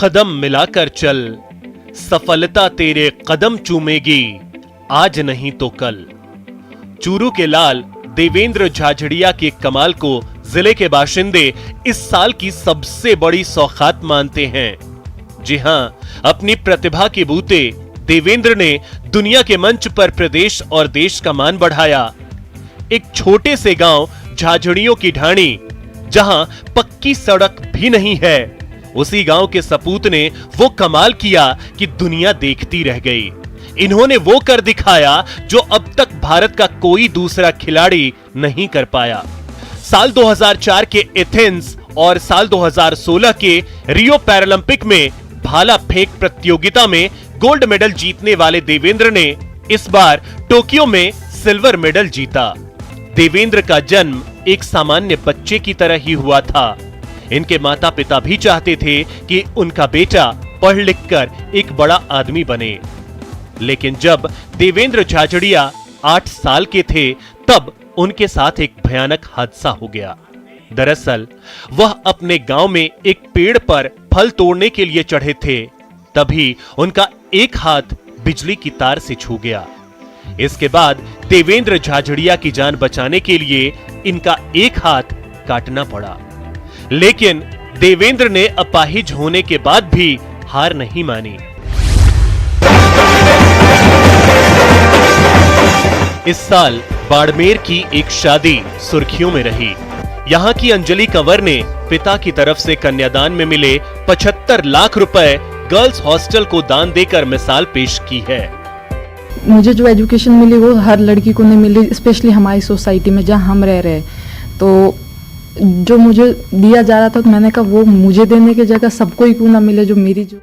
कदम मिलाकर चल, सफलता तेरे कदम चूमेगी, आज नहीं तो कल। चूरू के लाल देवेंद्र झाझड़िया के कमाल को जिले के बाशिंदे इस साल की सबसे बड़ी सौगात मानते हैं। जी हां, अपनी प्रतिभा के बूते देवेंद्र ने दुनिया के मंच पर प्रदेश और देश का मान बढ़ाया। एक छोटे से गांव झाझड़ियों की ढाणी, जहां पक्की सड़क भी नहीं है, उसी गांव के सपूत ने वो कमाल किया कि दुनिया देखती रह गई। इन्होंने वो कर दिखाया जो अब तक भारत का कोई दूसरा खिलाड़ी नहीं कर पाया। साल 2004 के एथेंस और साल 2016 के रियो पैरालंपिक में भाला फेंक प्रतियोगिता में गोल्ड मेडल जीतने वाले देवेंद्र ने इस बार टोक्यो में सिल्वर मेडल जीता। देवेंद्र का जन्म एक सामान्य बच्चे की तरह ही हुआ था। इनके माता पिता भी चाहते थे कि उनका बेटा पढ़ लिख कर एक बड़ा आदमी बने, लेकिन जब देवेंद्र झाझड़िया 8 साल के थे, तब उनके साथ एक भयानक हादसा हो गया। दरअसल वह अपने गांव में एक पेड़ पर फल तोड़ने के लिए चढ़े थे, तभी उनका एक हाथ बिजली की तार से छू गया। इसके बाद देवेंद्र झाझड़िया की जान बचाने के लिए इनका एक हाथ काटना पड़ा, लेकिन देवेंद्र ने अपाहिज होने के बाद भी हार नहीं मानी। इस साल बाड़मेर की एक शादी सुर्खियों में रही। यहाँ की अंजलि कंवर ने पिता की तरफ से कन्यादान में मिले 75 लाख रुपए गर्ल्स हॉस्टल को दान देकर मिसाल पेश की है। मुझे जो एजुकेशन मिली वो हर लड़की को नहीं मिली, स्पेशली हमारी सोसाइटी में जहाँ हम रह रहे, तो जो मुझे दिया जा रहा था तो मैंने कहा वो मुझे देने की जगह सबको ही क्यों ना मिले जो मेरी जो।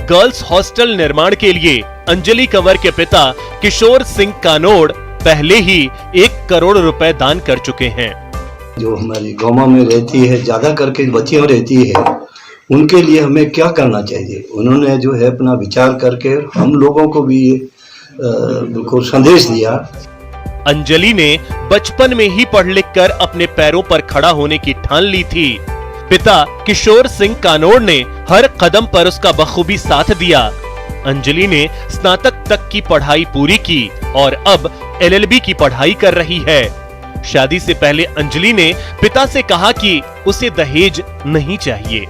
गर्ल्स हॉस्टल निर्माण के लिए अंजलि कंवर के पिता किशोर सिंह कानोड़ पहले ही 1 करोड़ रुपए दान कर चुके हैं। जो हमारी गाँव में रहती है, ज्यादा करके बच्चियां रहती है, उनके लिए हमें क्या करना चाहिए, उन्होंने जो है अपना विचार करके हम लोगों को भी बिल्कुल संदेश दिया। अंजलि ने बचपन में ही पढ़ लिख कर अपने पैरों पर खड़ा होने की ठान ली थी। पिता किशोर सिंह कानोड़ ने हर कदम पर उसका बखूबी साथ दिया। अंजलि ने स्नातक तक की पढ़ाई पूरी की और अब LLB की पढ़ाई कर रही है। शादी से पहले अंजलि ने पिता से कहा कि उसे दहेज नहीं चाहिए।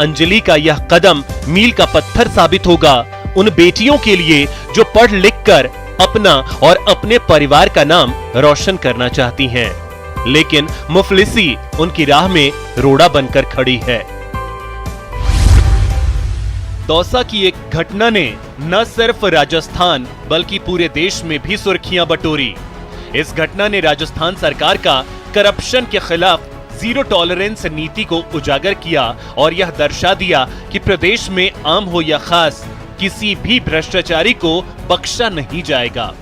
अंजलि का यह कदम मील का पत्थर साबित होगा उन बेटियों के लिए जो पढ़ लिख कर अपना और अपने परिवार का नाम रोशन करना चाहती हैं, लेकिन मुफलिसी उनकी राह में रोड़ा बनकर खड़ी है। दौसा की एक घटना ने न सिर्फ राजस्थान बल्कि पूरे देश में भी सुर्खियां बटोरी। इस घटना ने राजस्थान सरकार का करप्शन के खिलाफ जीरो टॉलरेंस नीति को उजागर किया और यह दर्शा दिया कि प्रदेश में आम हो या खास, किसी भी भ्रष्टाचारी को बख्शा नहीं जाएगा।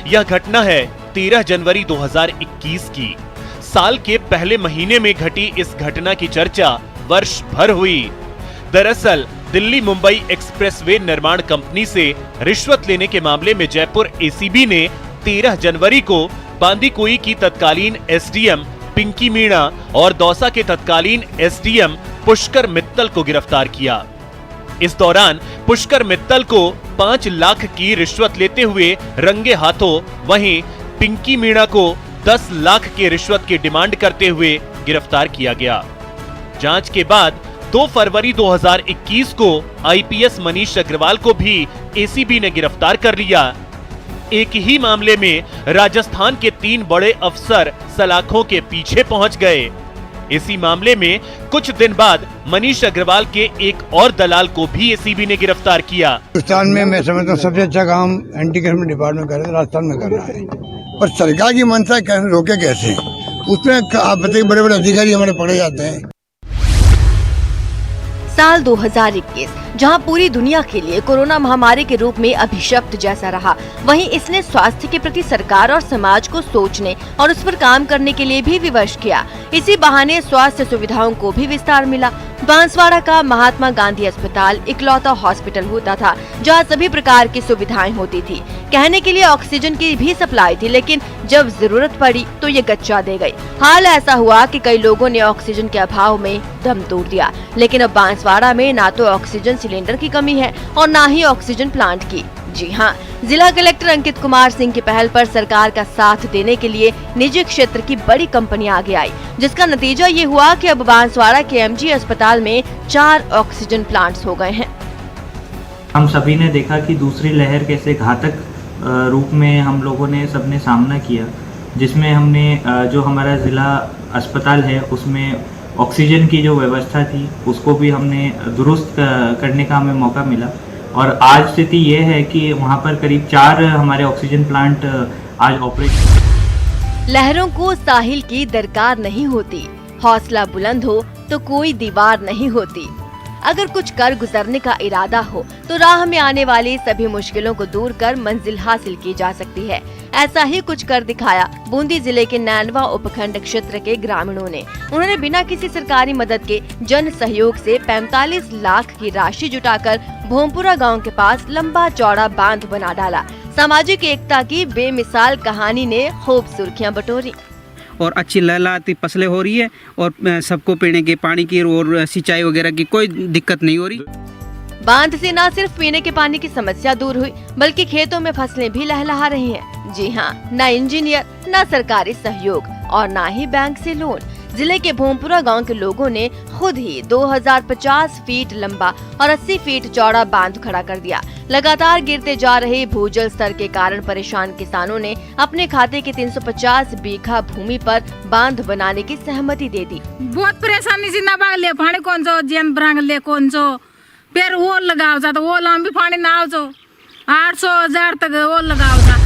यह घटना है 13 जनवरी 2021 की। साल के पहले महीने में घटी इस घटना की चर्चा वर्ष भर हुई। दरअसल दिल्ली मुंबई एक्सप्रेसवे निर्माण कंपनी से रिश्वत लेने के मामले में जयपुर ACB ने 13 जनवरी को बांदीकुई की तत्कालीन SDM पिंकी मीणा और दौसा के तत्कालीन SDM पुष्कर मित्तल को गिरफ्तार किया। इस दौरान पुष्कर मित्तल को 5 लाख की रिश्वत लेते हुए रंगे हाथों, वहीं पिंकी मीणा को 10 लाख की रिश्वत की डिमांड करते हुए गिरफ्तार किया गया। जांच के बाद 2 फरवरी 2021 को IPS मनीष अग्रवाल को भी ACB ने गिरफ्तार कर लिया। एक ही मामले में राजस्थान के 3 बड़े अफसर सलाखों के पीछे पहुंच गए। इसी मामले में कुछ दिन बाद मनीष अग्रवाल के एक और दलाल को भी ACB ने गिरफ्तार किया। राजस्थान में मैं समझता हूँ सबसे अच्छा काम एंटी करप्शन डिपार्टमेंट कर रहे हैं, राजस्थान में कर रहा है, पर सरकार की मंशा रोके कैसे? उसमें आप बताइए, बड़े बड़े अधिकारी हमारे पकड़े जाते हैं। साल 2021 जहां पूरी दुनिया के लिए कोरोना महामारी के रूप में अभिशप्त जैसा रहा, वहीं इसने स्वास्थ्य के प्रति सरकार और समाज को सोचने और उस पर काम करने के लिए भी विवश किया। इसी बहाने स्वास्थ्य सुविधाओं को भी विस्तार मिला। बांसवाड़ा का महात्मा गांधी अस्पताल इकलौता हॉस्पिटल होता था जहां सभी प्रकार की सुविधाएं होती थी। कहने के लिए ऑक्सीजन की भी सप्लाई थी, लेकिन जब जरूरत पड़ी तो ये गच्चा दे गई। हाल ऐसा हुआ कि कई लोगों ने ऑक्सीजन के अभाव में दम तोड़ दिया, लेकिन अब बांसवाड़ा में ना तो ऑक्सीजन सिलेंडर की कमी है और ना ही ऑक्सीजन प्लांट की। जी हाँ, जिला कलेक्टर अंकित कुमार सिंह की पहल पर सरकार का साथ देने के लिए निजी क्षेत्र की बड़ी कंपनी आगे आई, जिसका नतीजा ये हुआ कि अब बांसवाड़ा के MG अस्पताल में 4 ऑक्सीजन प्लांट्स हो गए हैं। हम सभी ने देखा कि दूसरी लहर कैसे घातक रूप में हम लोगों ने सबने सामना किया, जिसमें हमने जो हमारा जिला अस्पताल है उसमें ऑक्सीजन की जो व्यवस्था थी उसको भी हमने दुरुस्त करने का हमें मौका मिला। और आज स्थिति ये है कि वहाँ पर करीब 4 हमारे ऑक्सीजन प्लांट आज ऑपरेशन। लहरों को साहिल की दरकार नहीं होती, हौसला बुलंद हो तो कोई दीवार नहीं होती। अगर कुछ कर गुजरने का इरादा हो तो राह में आने वाली सभी मुश्किलों को दूर कर मंजिल हासिल की जा सकती है। ऐसा ही कुछ कर दिखाया बूंदी जिले के नैनवा उपखंड क्षेत्र के ग्रामीणों ने। उन्होंने बिना किसी सरकारी मदद के जन सहयोग से 45 लाख की राशि जुटाकर भोमपुरा गांव के पास लंबा चौड़ा बांध बना डाला। सामाजिक एकता की बेमिसाल कहानी ने खूब सुर्खियां बटोरी। और अच्छी लहलहाती फसलें हो रही है और सबको पीने के पानी की और सिंचाई वगैरह की कोई दिक्कत नहीं हो रही। बांध से न सिर्फ पीने के पानी की समस्या दूर हुई बल्कि खेतों में फसलें भी लहलहा रही हैं। जी हाँ, न इंजीनियर, न सरकारी सहयोग और न ही बैंक से लोन। जिले के भूमपुरा गांव के लोगों ने खुद ही 2050 फीट लंबा और 80 फीट चौड़ा बांध खड़ा कर दिया। लगातार गिरते जा रहे भूजल स्तर के कारण परेशान किसानों ने अपने खाते के 350 बीघा भूमि पर बांध बनाने की सहमति दे दी। बहुत परेशानी से ना बागले पानी कौन सो जेन ब्रांगले कौन सो फिर वो लगाओ जा तो वो लंबी पानी ना आओ जो 800,000 तक वो लगाओ जा।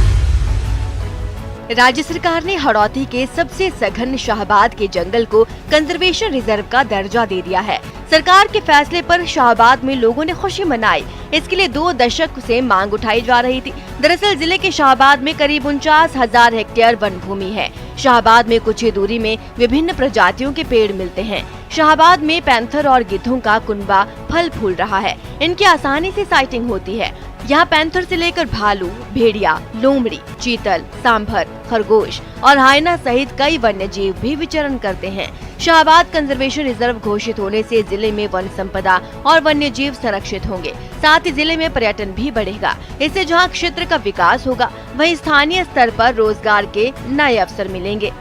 राज्य सरकार ने हड़ौती के सबसे सघन शाहबाद के जंगल को कंजर्वेशन रिजर्व का दर्जा दे दिया है। सरकार के फैसले पर शाहबाद में लोगों ने खुशी मनाई। इसके लिए 2 दशक से मांग उठाई जा रही थी। दरअसल जिले के शाहबाद में करीब 49,000 हेक्टेयर वन भूमि है। शाहबाद में कुछ ही दूरी में विभिन्न प्रजातियों के पेड़ मिलते हैं। शाहबाद में पैंथर और गिद्धों का कुनबा फल फूल रहा है। इनकी आसानी से साइटिंग होती है। यहाँ पैंथर से लेकर भालू, भेड़िया, लोमड़ी, चीतल, सांभर, खरगोश और हाइना सहित कई वन्य जीव भी विचरण करते हैं। शाहबाद कंजर्वेशन रिजर्व घोषित होने से जिले में वन संपदा और वन्य जीव संरक्षित होंगे। साथ ही जिले में पर्यटन भी बढ़ेगा। इससे जहाँ क्षेत्र का विकास होगा वहीं स्थानीय स्तर पर रोजगार के नए अवसर मिलेंगे।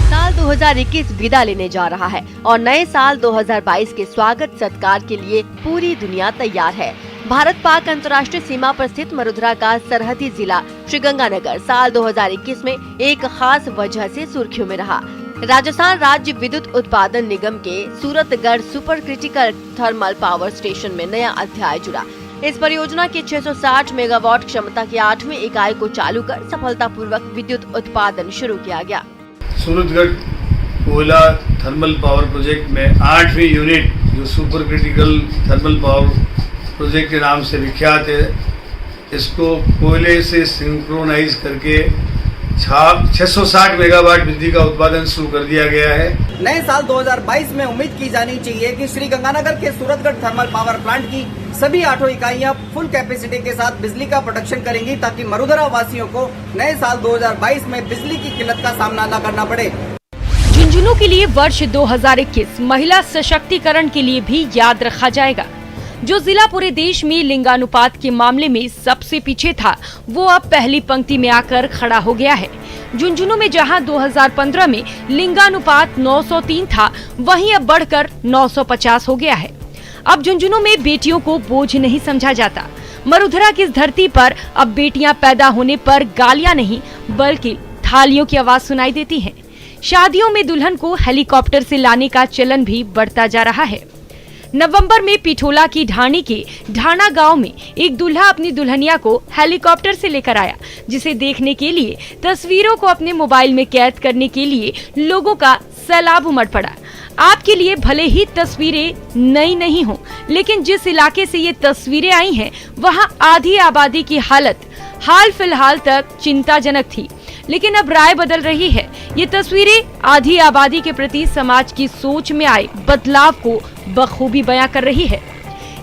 साल 2021 विदा लेने जा रहा है और नए साल 2022 के स्वागत सत्कार के लिए पूरी दुनिया तैयार है। भारत पाक अंतर्राष्ट्रीय सीमा पर स्थित मरुधरा का सरहदी जिला श्रीगंगानगर साल 2021 में एक खास वजह से सुर्खियों में रहा। राजस्थान राज्य विद्युत उत्पादन निगम के Suratgarh super critical thermal power station में नया अध्याय जुड़ा। इस परियोजना की 660 मेगावाट क्षमता की 8वीं इकाई को चालू कर सफलतापूर्वक विद्युत उत्पादन शुरू किया गया। सूरतगढ़ कोयला थर्मल पावर प्रोजेक्ट में 8वीं यूनिट जो super critical thermal power project के नाम से विख्यात है, इसको कोयले से सिंक्रोनाइज करके 660 मेगावाट बिजली का उत्पादन शुरू कर दिया गया है। नए साल 2022 में उम्मीद की जानी चाहिए कि श्रीगंगानगर के सूरतगढ़ थर्मल पावर प्लांट की सभी 8 इकाइयां फुल कैपेसिटी के साथ बिजली का प्रोडक्शन करेंगी ताकि मरुधरा वासियों को नए साल 2022 में बिजली की किल्लत का सामना न करना पड़े। झुंझुनू के लिए वर्ष 2021 महिला सशक्तिकरण के लिए भी याद रखा जाएगा। जो जिला पूरे देश में लिंगानुपात के मामले में सबसे पीछे था, वो अब पहली पंक्ति में आकर खड़ा हो गया है। झुंझुनू में जहां 2015 में लिंगानुपात 903 था, वहीं अब बढ़कर 950 हो गया है। अब झुंझुनू में बेटियों को बोझ नहीं समझा जाता। मरुधरा की इस धरती पर अब बेटियां पैदा होने पर गालियां नहीं बल्कि थालियों की आवाज सुनाई देती है। शादियों में दुल्हन को हेलीकॉप्टर से लाने का चलन भी बढ़ता जा रहा है। नवंबर में पिठोला की ढाणी के ढाणा गांव में एक दूल्हा अपनी दुल्हनिया को हेलीकॉप्टर से लेकर आया, जिसे देखने के लिए तस्वीरों को अपने मोबाइल में कैद करने के लिए लोगों का सैलाब उमड़ पड़ा। आपके लिए भले ही तस्वीरें नई नहीं हो, लेकिन जिस इलाके से ये तस्वीरें आई हैं, वहां आधी आबादी की हालत हाल फिलहाल तक चिंताजनक थी। लेकिन अब राय बदल रही है। ये तस्वीरें आधी आबादी के प्रति समाज की सोच में आए बदलाव को बखूबी बयां कर रही है।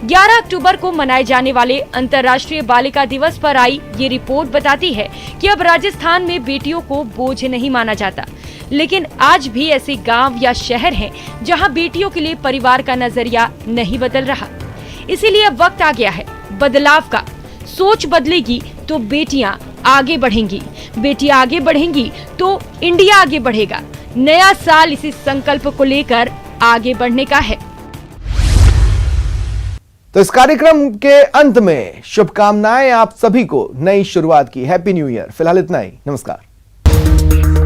11 अक्टूबर को मनाए जाने वाले अंतर्राष्ट्रीय बालिका दिवस पर आई ये रिपोर्ट बताती है कि अब राजस्थान में बेटियों को बोझ नहीं माना जाता। लेकिन आज भी ऐसे गांव या शहर हैं जहां बेटियों के लिए परिवार का नजरिया नहीं बदल रहा। इसीलिए अब वक्त आ गया है बदलाव का। सोच बदलेगी तो बेटियां आगे बढ़ेंगी, बेटियां आगे बढ़ेंगी तो इंडिया आगे बढ़ेगा। नया साल इसी संकल्प को लेकर आगे बढ़ने का है। तो इस कार्यक्रम के अंत में शुभकामनाएं आप सभी को नई शुरुआत की। Happy new year. फिलहाल इतना ही। नमस्कार।